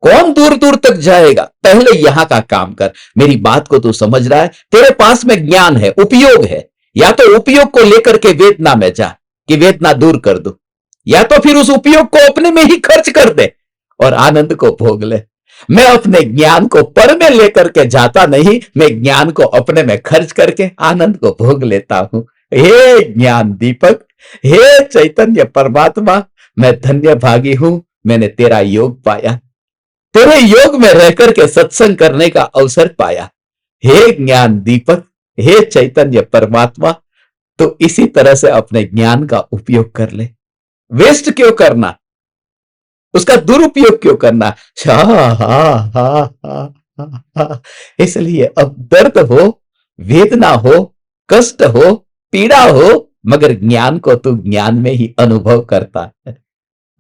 कौन दूर दूर तक जाएगा? पहले यहां का काम कर। मेरी बात को तू समझ रहा है? तेरे पास में ज्ञान है, उपयोग है। या तो उपयोग को लेकर के वेदना में जा कि वेदना दूर कर दो, या तो फिर उस उपयोग को अपने में ही खर्च कर दे और आनंद को भोग ले। मैं अपने ज्ञान को पर में लेकर के जाता नहीं, मैं ज्ञान को अपने में खर्च करके आनंद को भोग लेता हूं। हे ज्ञान दीपक, हे चैतन्य परमात्मा, मैं धन्य भागी हूं। मैंने तेरा योग पाया, तेरे योग में रहकर के सत्संग करने का अवसर पाया। हे ज्ञान दीपक, हे चैतन्य परमात्मा, तो इसी तरह से अपने ज्ञान का उपयोग कर ले। वेस्ट क्यों करना? उसका दुरुपयोग क्यों करना? हा हा हा हा हा। इसलिए अब दर्द हो, वेदना हो, कष्ट हो, पीड़ा हो, मगर ज्ञान को तू ज्ञान में ही अनुभव करता है।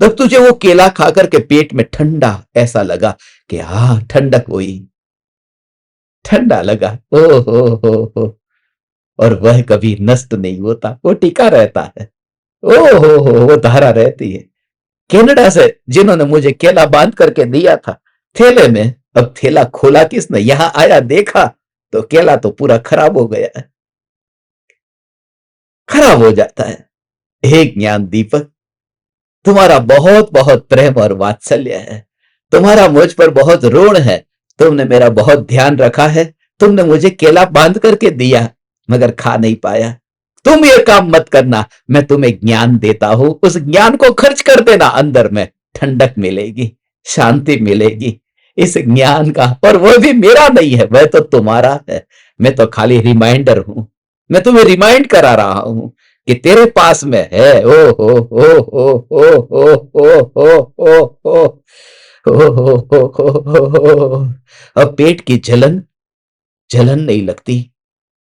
तब तुझे वो केला खाकर के पेट में ठंडा ऐसा लगा कि हाँ, ठंडक हुई, ठंडा लगा। ओ हो। और वह कभी नष्ट नहीं होता, वो टिका रहता है। ओ हो, वो धारा रहती है। कनाडा से जिन्होंने मुझे केला बांध करके दिया था थैले में, अब थैला खोला किसने, यहां आया देखा तो केला तो पूरा खराब हो गया है, खराब हो जाता है। हे ज्ञान दीपक, तुम्हारा बहुत बहुत प्रेम और वात्सल्य है, तुम्हारा मुझ पर बहुत ऋण है, तुमने मेरा बहुत ध्यान रखा है, तुमने मुझे केला बांध करके दिया मगर खा नहीं पाया। तुम ये काम मत करना, मैं तुम्हें ज्ञान देता हूं, उस ज्ञान को खर्च कर देना, अंदर में ठंडक मिलेगी, शांति मिलेगी इस ज्ञान का। और वो भी मेरा नहीं है, वह तो तुम्हारा है, मैं तो खाली रिमाइंडर हूं, मैं तुम्हें रिमाइंड करा रहा हूं कि तेरे पास में है। ओ हो हो हो हो हो हो हो हो हो हो। अब पेट की जलन जलन नहीं लगती,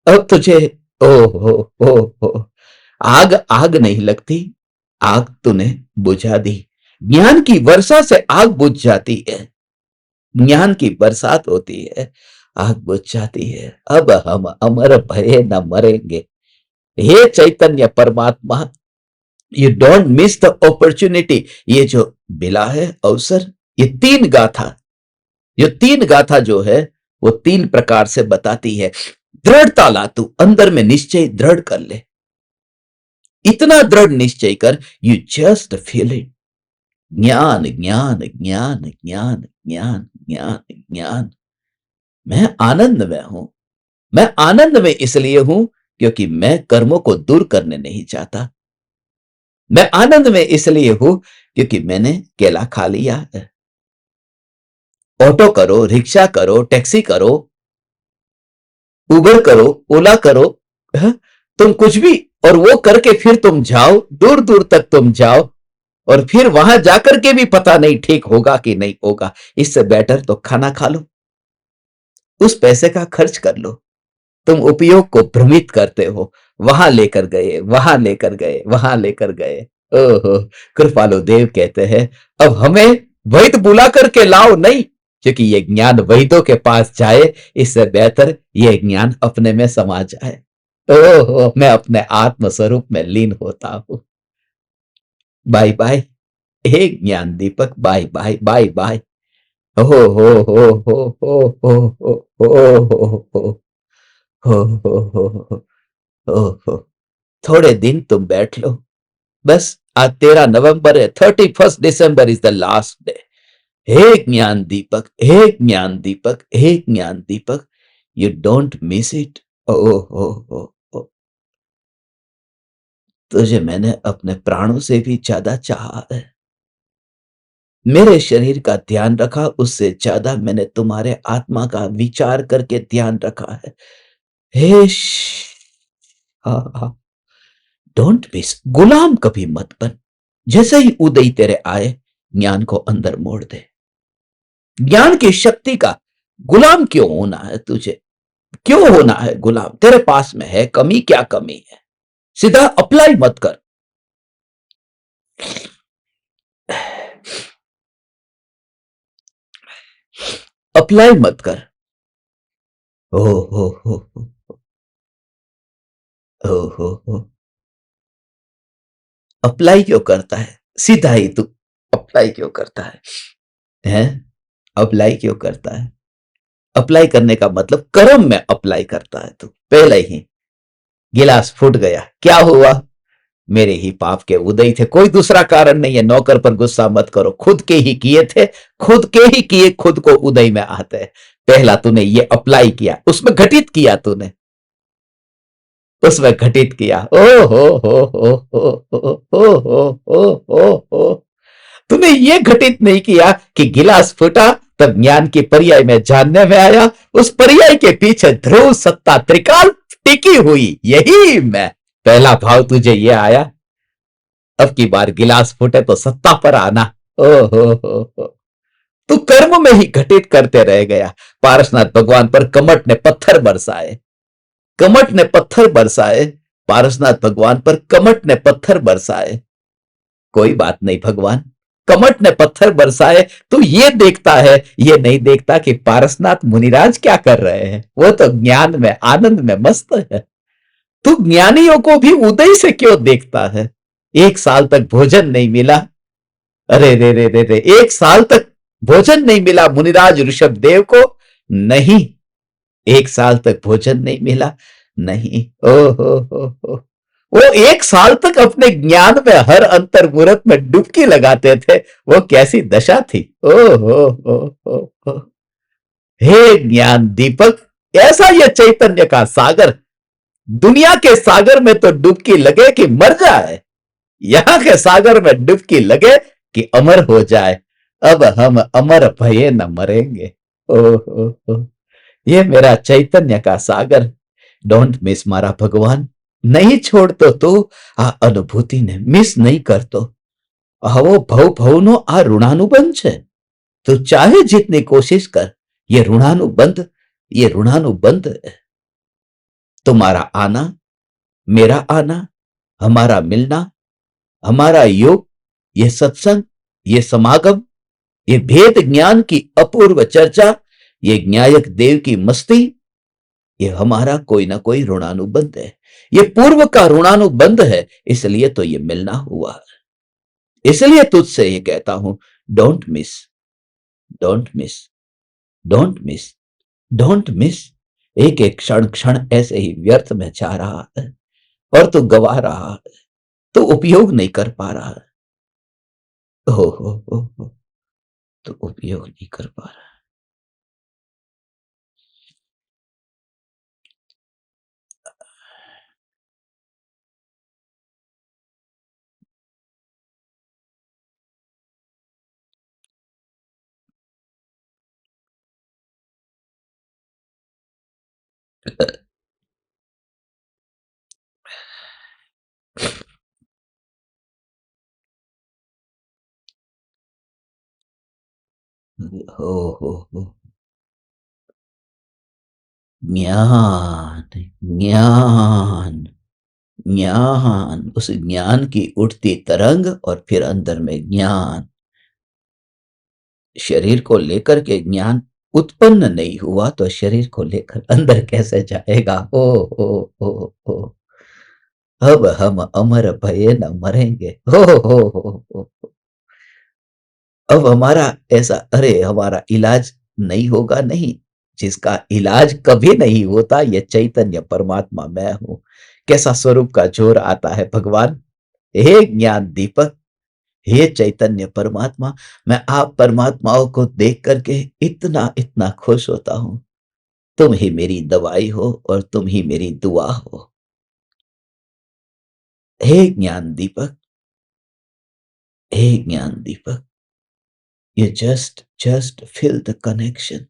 अब तुझे ओ हो आग आग नहीं लगती, आग तूने बुझा दी। ज्ञान की वर्षा से आग बुझ जाती है, ज्ञान की बरसात होती है, आग बुझ जाती है। अब हम अमर भये न मरेंगे। हे चैतन्य परमात्मा, you don't miss the opportunity. ये जो मिला है अवसर, ये तीन गाथा, ये तीन गाथा जो है वो तीन प्रकार से बताती है। दृढ़ता ला, तू अंदर में निश्चय दृढ़ कर ले, इतना दृढ़ निश्चय कर, यू जस्ट फील इट। ज्ञान ज्ञान ज्ञान ज्ञान ज्ञान ज्ञान ज्ञान। मैं आनंद में हूं, मैं आनंद में इसलिए हूं क्योंकि मैं कर्मों को दूर करने नहीं चाहता। मैं आनंद में इसलिए हूं क्योंकि मैंने केला खा लिया है। ऑटो करो, रिक्शा करो, टैक्सी करो, उबर करो, ओला करो, है? तुम कुछ भी, और वो करके फिर तुम जाओ, दूर दूर तक तुम जाओ, और फिर वहां जाकर के भी पता नहीं ठीक होगा कि नहीं होगा। इससे बेटर तो खाना खा लो, उस पैसे का खर्च कर लो। तुम उपयोग को भ्रमित करते हो, वहां लेकर गए, वहां लेकर गए, वहां लेकर गए। ओहो, कृपालु देव कहते हैं अब हमें वैद बुला करके लाओ नहीं, क्योंकि ये ज्ञान वैदों के पास जाए, इससे बेहतर ये ज्ञान अपने में समा जाए। ओहो, मैं अपने आत्म स्वरूप में लीन होता हूं। बाय बाय हे ज्ञान दीपक, बाय बाय बाय बाय। हो हो हो हो हो हो हो हो हो हो हो। थोड़े दिन तुम बैठ लो, बस आज 13 नवंबर है, 31 दिसंबर इज द लास्ट डे। हे ज्ञान दीपक, हे ज्ञान दीपक, हे ज्ञान दीपक, यू डोंट मिस इट। ओ हो हो, तुझे मैंने अपने प्राणों से भी ज्यादा चाहा है, मेरे शरीर का ध्यान रखा उससे ज्यादा मैंने तुम्हारे आत्मा का विचार करके ध्यान रखा है। हे हाँ, डोंट मिस, गुलाम कभी मत बन। जैसे ही उदय तेरे आए, ज्ञान को अंदर मोड़ दे। ज्ञान की शक्ति का गुलाम क्यों होना है तुझे, क्यों होना है गुलाम? तेरे पास में है कमी, क्या कमी है? सीधा अप्लाई मत कर, अप्लाई मत कर। ओ हो, अप्लाई क्यों करता है? सीधा ही तू अप्लाई क्यों करता है? हैं? अप्लाई क्यों करता है? अप्लाई करने का मतलब कर्म में अप्लाई करता है तू। पहले ही गिलास फूट गया, क्या हुआ? मेरे ही पाप के उदय थे, कोई दूसरा कारण नहीं है। नौकर पर गुस्सा मत करो, खुद के ही किए थे, खुद के ही किए, खुद को उदय में आते हैं। पहला तूने ये अप्लाई किया, उसमें घटित किया, तूने उसमें घटित किया। ओ हो, तूने ये घटित नहीं किया कि गिलास फूटा तब ज्ञान की पर्याय में जानने में आया, उस पर्याय के पीछे ध्रुव सत्ता त्रिकाल टिकी हुई, यही मैं। पहला भाव तुझे ये आया, अब की बार गिलास फूटे तो सत्ता पर आना। ओ हो, तू कर्म में ही घटित करते रह गया। पारसनाथ भगवान पर कमट ने पत्थर बरसाए, कमट ने पत्थर बरसाए, पारसनाथ भगवान पर कमट ने पत्थर बरसाए। कोई बात नहीं भगवान, कमट ने पत्थर बरसाए, तू ये देखता है, ये नहीं देखता कि पारसनाथ मुनिराज क्या कर रहे हैं। वो तो ज्ञान में आनंद में मस्त है। तू ज्ञानियों को भी उदय से क्यों देखता है? 1 साल तक भोजन नहीं मिला, अरे रे रे रे रे, 1 साल तक भोजन नहीं मिला मुनिराज ऋषभ देव को। नहीं, 1 साल तक भोजन नहीं मिला। नहीं, ओ हो। वो 1 साल तक अपने ज्ञान में हर अंतर मुहूर्त में डुबकी लगाते थे। वो कैसी दशा थी। ओ हो। हे ज्ञान दीपक, ऐसा ये चैतन्य का सागर, दुनिया के सागर में तो डुबकी लगे कि मर जाए, यहां के सागर में डुबकी लगे कि अमर हो जाए। अब हम अमर भये न मरेंगे। ओ, ये मेरा चैतन्य का सागर, डोंट मिस मारा भगवान। नहीं छोड़ तो आ अनुभूति ने मिस नहीं करतो। આવો ભવ ભવનો આ ઋણાનુબંધ છે। तो चाहे जितनी कोशिश कर, ये ऋणानुबंध, ये ऋणानुबंध है। तुम्हारा आना, मेरा आना, हमारा मिलना, हमारा योग, ये सत्संग, ये समागम, ये भेद ज्ञान की अपूर्व चर्चा, ये न्यायक देव की मस्ती, ये हमारा कोई ना कोई ऋणानुबंध है। ये पूर्व का ऋणानुबंध है, इसलिए तो ये मिलना हुआ है। इसलिए तुझसे ये कहता हूं, don't miss, don't miss, don't miss, don't miss. एक एक क्षण क्षण ऐसे ही व्यर्थ में जा रहा है और तू गवा रहा है, तो उपयोग नहीं कर पा रहा है। हो, तो उपयोग नहीं कर पा रहा। हो। ज्ञान, ज्ञान, ज्ञान, उस ज्ञान की उठती तरंग और फिर अंदर में ज्ञान। शरीर को लेकर के ज्ञान उत्पन्न नहीं हुआ तो शरीर को लेकर अंदर कैसे जाएगा। ओ। अब हम अमर भये न मरेंगे। हो। अब हमारा ऐसा, अरे हमारा इलाज नहीं होगा, नहीं, जिसका इलाज कभी नहीं होता, ये चैतन्य परमात्मा मैं हूं। कैसा स्वरूप का जोर आता है भगवान। हे ज्ञान दीपक, हे चैतन्य परमात्मा, मैं आप परमात्माओं को देख करके इतना इतना खुश होता हूं। तुम ही मेरी दवाई हो और तुम ही मेरी दुआ हो। हे ज्ञान दीपक, हे ज्ञान दीपक, you just feel the connection,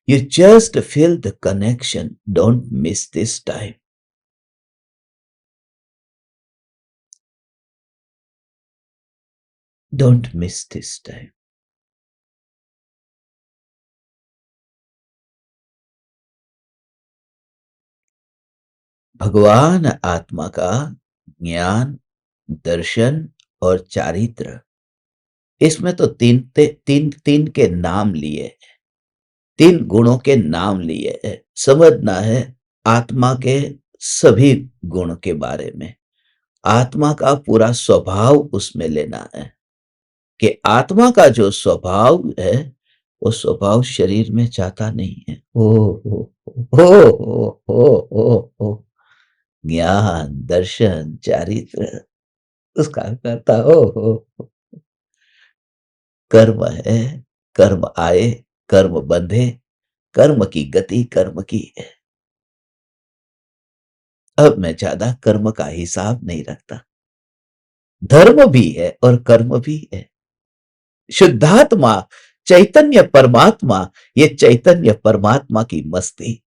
you just feel the connection, don't miss this time, don't miss this time। भगवान आत्मा का ज्ञान, दर्शन और चारित्र, इसमें तो तीन के नाम लिए, 3 गुणों के नाम लिए है। समझना है आत्मा के सभी गुण के बारे में, आत्मा का पूरा स्वभाव उसमें लेना है कि आत्मा का जो स्वभाव है वो स्वभाव शरीर में जाता नहीं है। ओ ज्ञान, दर्शन, चारित्र, उसका करता हो। कर्म है, कर्म आए, कर्म बंधे, कर्म की गति कर्म की है। अब मैं ज्यादा कर्म का हिसाब नहीं रखता। धर्म भी है और कर्म भी है। शुद्धात्मा, चैतन्य परमात्मा, ये चैतन्य परमात्मा की मस्ती।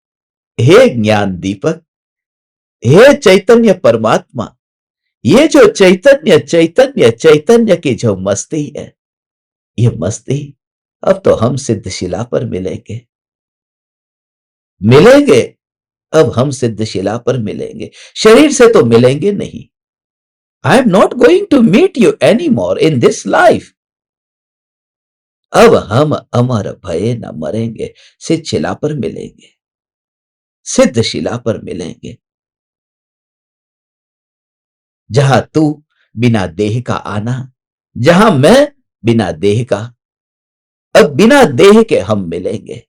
हे ज्ञान दीपक, हे चैतन्य परमात्मा, ये जो चैतन्य चैतन्य चैतन्य की जो मस्ती है, ये मस्ती अब तो हम सिद्धशिला पर मिलेंगे, मिलेंगे। अब हम सिद्धशिला पर मिलेंगे, शरीर से तो मिलेंगे नहीं। I am not going to meet you any more in this life. अब हम अमर भये न मरेंगे, सिद्धशिला पर मिलेंगे, सिद्धशिला पर मिलेंगे, जहां तू बिना देह का आना, जहां मैं बिना देह का। अब बिना देह के हम मिलेंगे,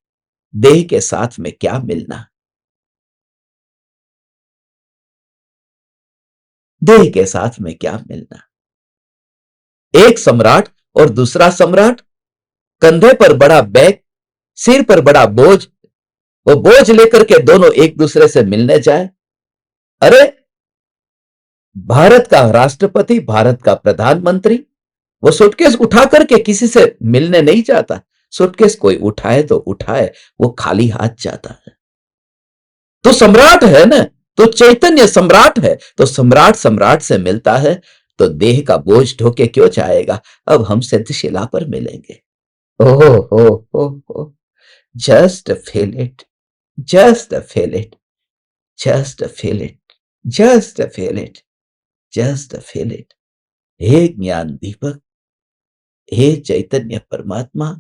देह के साथ में क्या मिलना, देह के साथ में क्या मिलना। एक सम्राट और दूसरा सम्राट, कंधे पर बड़ा बैग, सिर पर बड़ा बोझ, वो बोझ लेकर के दोनों एक दूसरे से मिलने जाए। अरे, भारत का राष्ट्रपति, भारत का प्रधानमंत्री, वो सूटकेस उठा करके किसी से मिलने नहीं जाता। सूटकेस कोई उठाए तो उठाए, वो खाली हाथ जाता है। तो सम्राट है ना, तो चैतन्य सम्राट है, तो सम्राट सम्राट से मिलता है, तो देह का बोझ ढोके क्यों जाएगा। अब हम सिद्धशिला पर मिलेंगे। ओहो हो, just feel it, just feel it, just feel it, just feel it, just feel it. हे ज्ञान दीपक, हे चैतन्य परमात्मा,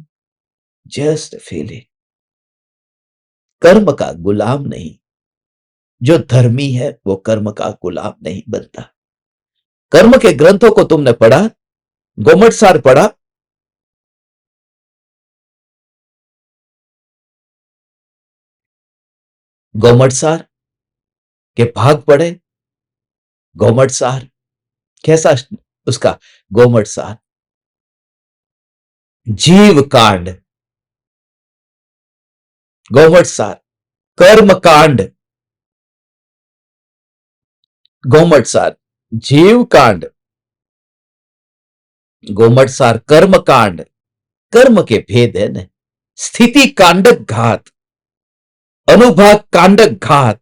जस्ट फील इट। कर्म का गुलाम नहीं, जो धर्मी है वो कर्म का गुलाम नहीं बनता। कर्म के ग्रंथों को तुमने पढ़ा, गोमटसार पढ़ा, गोमटसार के भाग पढ़े, गोमटसार कैसा उसका, गोमटसार जीव कांड, गोमटसार कर्म कांड, गोमटसार जीव कांड, गोमटसार कर्म कांड। कर्म के भेद है न, स्थिति कांडक घात, अनुभाग कांडक घात,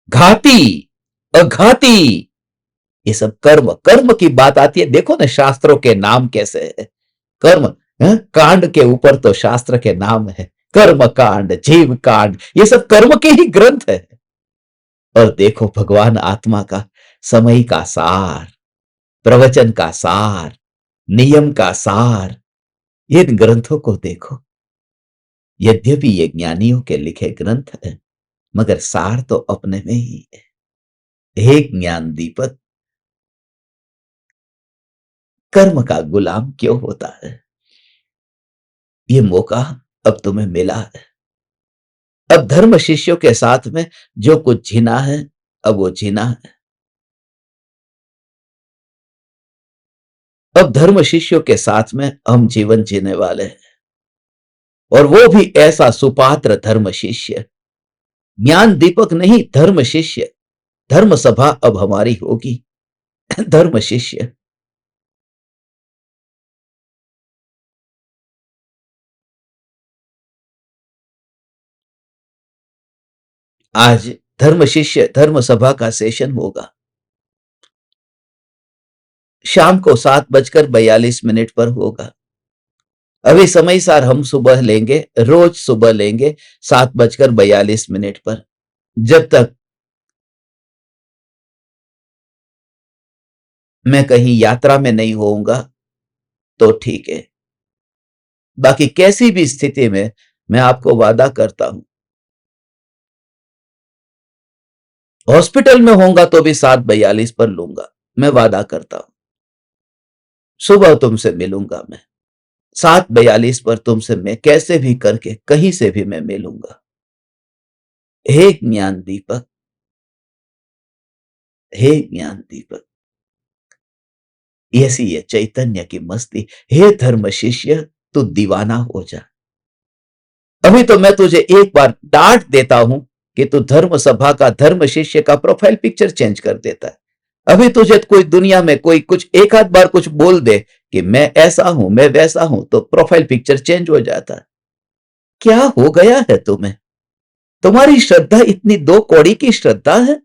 घाती, अघाती, ये सब कर्म, कर्म की बात आती है। देखो ना शास्त्रों के नाम कैसे है, कर्म कांड के ऊपर तो शास्त्र के नाम है, कर्म कांड, जीव कांड, ये सब कर्म के ही ग्रंथ है। और देखो भगवान आत्मा का समय का सार, प्रवचन का सार, नियम का सार, इन ग्रंथों को देखो। यद्यपि ये ज्ञानियों के लिखे ग्रंथ हैं, मगर सार तो अपने में ही है। हे ज्ञान दीपक, कर्म का गुलाम क्यों होता है। ये मौका अब तुम्हें मिला है। अब धर्म शिष्यों के साथ में जो कुछ जीना है, अब वो जीना है। अब धर्म शिष्यों के साथ में हम जीवन जीने वाले हैं, और वो भी ऐसा सुपात्र धर्म शिष्य, ज्ञान दीपक नहीं, धर्म शिष्य। धर्म सभा अब हमारी होगी, धर्म शिष्य। आज धर्म शिष्य धर्म सभा का सेशन होगा, शाम को 7:42 पर होगा। अभी समय सार हम सुबह लेंगे, रोज सुबह लेंगे 7:42 पर। जब तक मैं कहीं यात्रा में नहीं होऊंगा तो ठीक है, बाकी कैसी भी स्थिति में मैं आपको वादा करता हूं, हॉस्पिटल में होऊंगा तो भी 7:42 पर लूंगा, मैं वादा करता हूं। सुबह तुमसे मिलूंगा मैं 7:42 पर, तुमसे मैं कैसे भी करके कहीं से भी मैं मिलूंगा। हे ज्ञान दीपक, हे ज्ञान दीपक, ऐसी ये चैतन्य की मस्ती। हे धर्म शिष्य, तू दीवाना हो जा। अभी तो मैं तुझे एक बार डांट देता हूं कि तू धर्म सभा का, धर्म शिष्य का प्रोफाइल पिक्चर चेंज कर देता है। अभी तुझे कोई दुनिया में कोई कुछ एक आध बार कुछ बोल दे कि मैं ऐसा हूं, मैं वैसा हूं, तो प्रोफाइल पिक्चर चेंज हो जाता है। क्या हो गया है तुम्हें। तुम्हारी श्रद्धा इतनी दो कौड़ी की श्रद्धा है,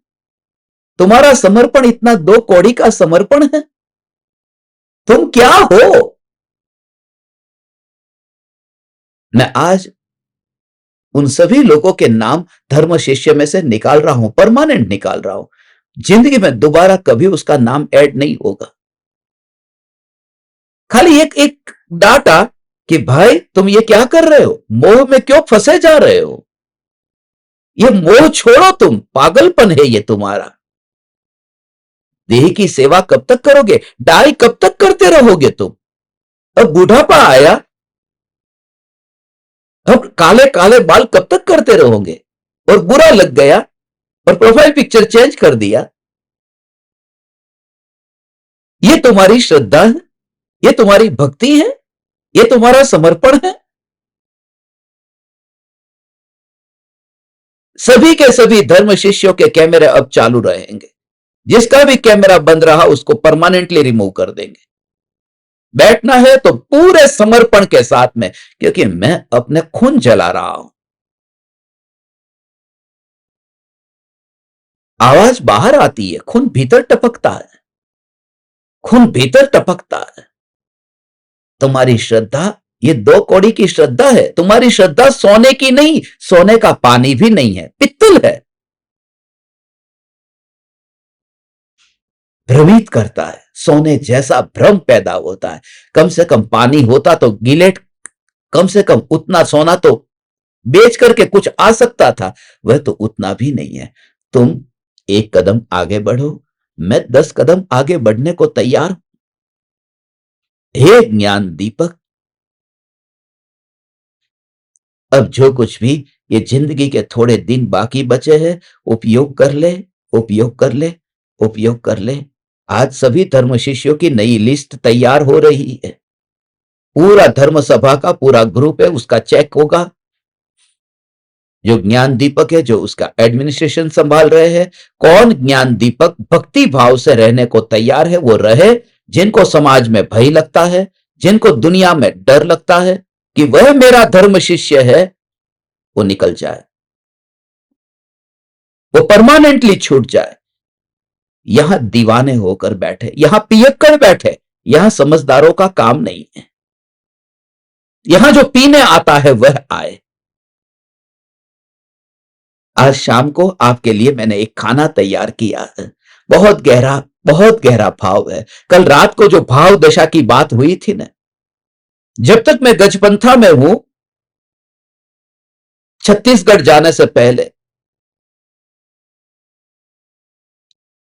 तुम्हारा समर्पण इतना दो कौड़ी का समर्पण है। तुम क्या हो। मैं आज उन सभी लोगों के नाम धर्म शिष्य में से निकाल रहा हूं, परमानेंट निकाल रहा हूं। जिंदगी में दोबारा कभी उसका नाम ऐड नहीं होगा। खाली एक एक डाटा कि भाई तुम ये क्या कर रहे हो, मोह में क्यों फंसे जा रहे हो। ये मोह छोड़ो, तुम पागलपन है ये तुम्हारा। देह की सेवा कब तक करोगे? डाई कब तक करते रहोगे तुम? अब बुढ़ापा आया, अब काले काले बाल कब तक करते रहोगे? और बुरा लग गया और प्रोफाइल पिक्चर चेंज कर दिया। ये तुम्हारी श्रद्धा है? ये तुम्हारी भक्ति है? ये तुम्हारा समर्पण है? सभी के सभी धर्म शिष्यों के कैमरे अब चालू रहेंगे। जिसका भी कैमरा बंद रहा उसको परमानेंटली रिमूव कर देंगे। बैठना है तो पूरे समर्पण के साथ में, क्योंकि मैं अपने खून जला रहा हूं। आवाज बाहर आती है, खून भीतर टपकता है, खून भीतर टपकता है। तुम्हारी श्रद्धा ये 2 कौड़ी की श्रद्धा है। तुम्हारी श्रद्धा सोने की नहीं, सोने का पानी भी नहीं है, पित्तल है। भ्रमित करता है, सोने जैसा भ्रम पैदा होता है। कम से कम पानी होता तो गिलेट, कम से कम उतना सोना तो बेच करके कुछ आ सकता था। वह तो उतना भी नहीं है। तुम 1 कदम आगे बढ़ो, मैं 10 कदम आगे बढ़ने को तैयार हूं। हे ज्ञान दीपक, अब जो कुछ भी ये जिंदगी के थोड़े दिन बाकी बचे हैं, उपयोग कर ले, उपयोग कर ले, उपयोग कर ले। आज सभी धर्म शिष्यों की नई लिस्ट तैयार हो रही है। पूरा धर्म सभा का पूरा ग्रुप है, उसका चेक होगा। जो ज्ञान दीपक है, जो उसका एडमिनिस्ट्रेशन संभाल रहे हैं, कौन ज्ञान दीपक भक्ति भाव से रहने को तैयार है वो रहे। जिनको समाज में भय लगता है, जिनको दुनिया में डर लगता है कि वह मेरा धर्म शिष्य है, वो निकल जाए, वो परमानेंटली छूट जाए। यहां दीवाने होकर बैठे, यहां पियक्कड़ बैठे, यहां समझदारों का काम नहीं है। यहां जो पीने आता है वह आए। आज शाम को आपके लिए मैंने एक खाना तैयार किया है। बहुत गहरा भाव है। कल रात को जो भाव दशा की बात हुई थी ना, जब तक मैं गजपंथा में हूं, छत्तीसगढ़ जाने से पहले,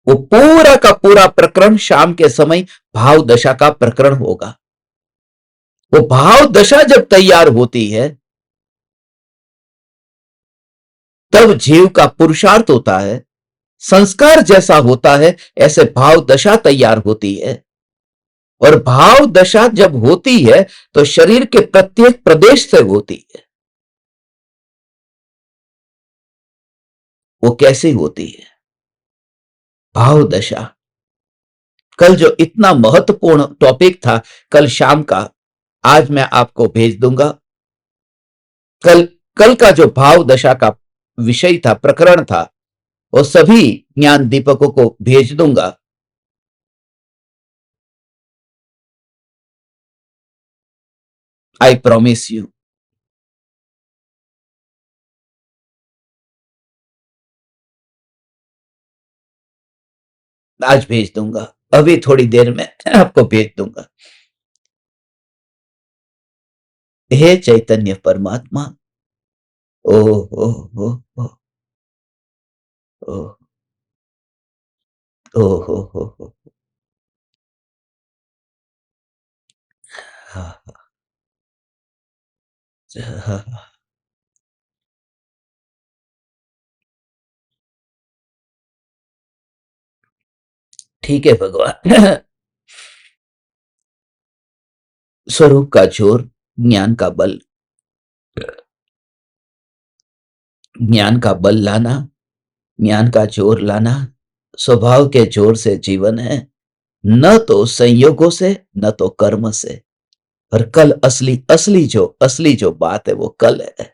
वो पूरा का पूरा प्रकरण शाम के समय भाव दशा का प्रकरण होगा। वो भाव दशा जब तैयार होती है, तब जीव का पुरुषार्थ होता है, संस्कार जैसा होता है, ऐसे भाव दशा तैयार होती है। और भाव दशा जब होती है तो शरीर के प्रत्येक प्रदेश से होती है। वो कैसे होती है भाव दशा? कल जो इतना महत्वपूर्ण टॉपिक था कल शाम का, आज मैं आपको भेज दूंगा। कल कल का जो भाव दशा का विषय था, प्रकरण था, वो सभी ज्ञान दीपकों को भेज दूंगा। I promise you. आज भेज दूंगा, अभी थोड़ी देर में आपको भेज दूंगा। हे चैतन्य परमात्मा, ओ ओ ओ ओ ओ ओ हो, हाँ, हाँ, ठीक है भगवान। स्वरूप का जोर, ज्ञान का बल, ज्ञान का बल लाना, ज्ञान का जोर लाना, स्वभाव के जोर से जीवन है, न तो संयोगों से, न तो कर्म से। और कल असली जो बात है वो कल है।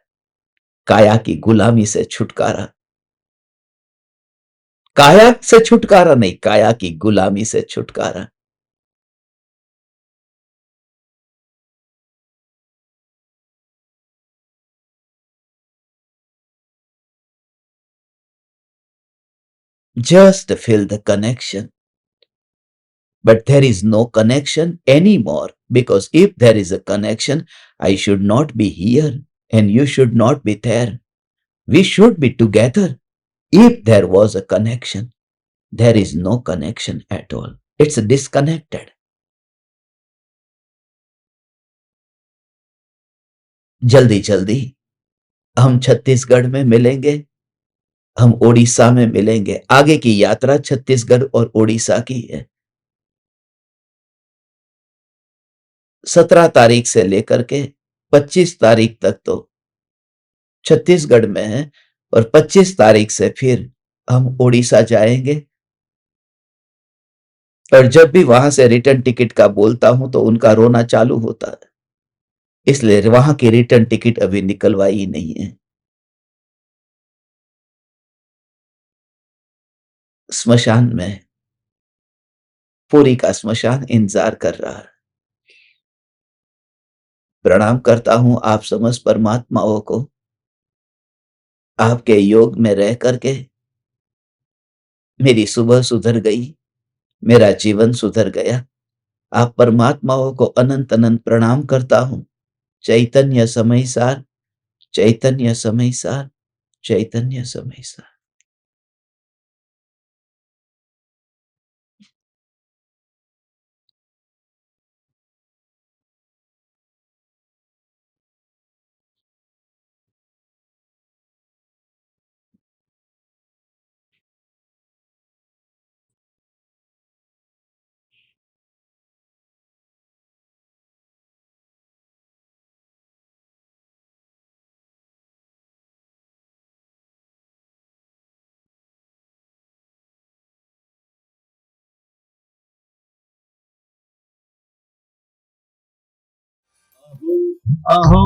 काया की गुलामी से छुटकारा, काया से छुटकारा नहीं, काया की गुलामी से छुटकारा। Just feel the connection. But there is no connection anymore, because if there is a connection, I should not be here and you should not be there. We should be together if there was a connection. There is no connection at all. It's disconnected. जल्दी जल्दी हम छत्तीसगढ़ में मिलेंगे, हम ओडिशा में मिलेंगे। आगे की यात्रा छत्तीसगढ़ और ओडिशा की है। 17 तारीख से लेकर के 25 तारीख तक तो छत्तीसगढ़ में है और 25 तारीख से फिर हम ओडिशा जाएंगे। और जब भी वहां से रिटर्न टिकट का बोलता हूं तो उनका रोना चालू होता है, इसलिए वहां की रिटर्न टिकट अभी निकलवाई नहीं है। स्मशान में पुरी का स्मशान इंतजार कर रहा है। प्रणाम करता हूं आप समस्त परमात्माओं को। आपके योग में रह करके मेरी सुबह सुधर गई, मेरा जीवन सुधर गया। आप परमात्माओं को अनंत अनंत प्रणाम करता हूं। चैतन्य समय सार, चैतन्य समय सार, चैतन्य समय सार। अहो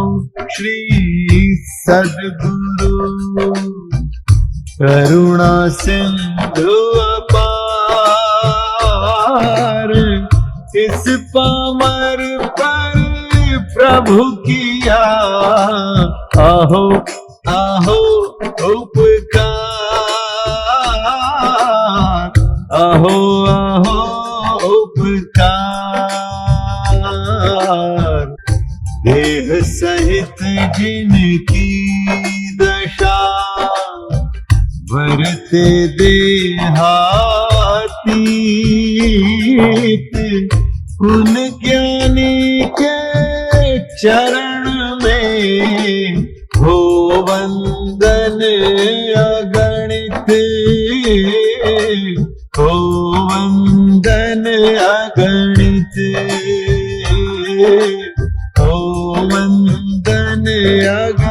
श्री सद्गुरु करुणा सिंधु अपार, इस पामर पर प्रभु किया आहो आहो उपकार, आहो आहो उपकार। देह सहित जिनकी दशा भरते देहातीत, उन ज्ञानी के चरण में हो वंदन अगणित, हो वंदन अगणित, हो वंदन अगणित।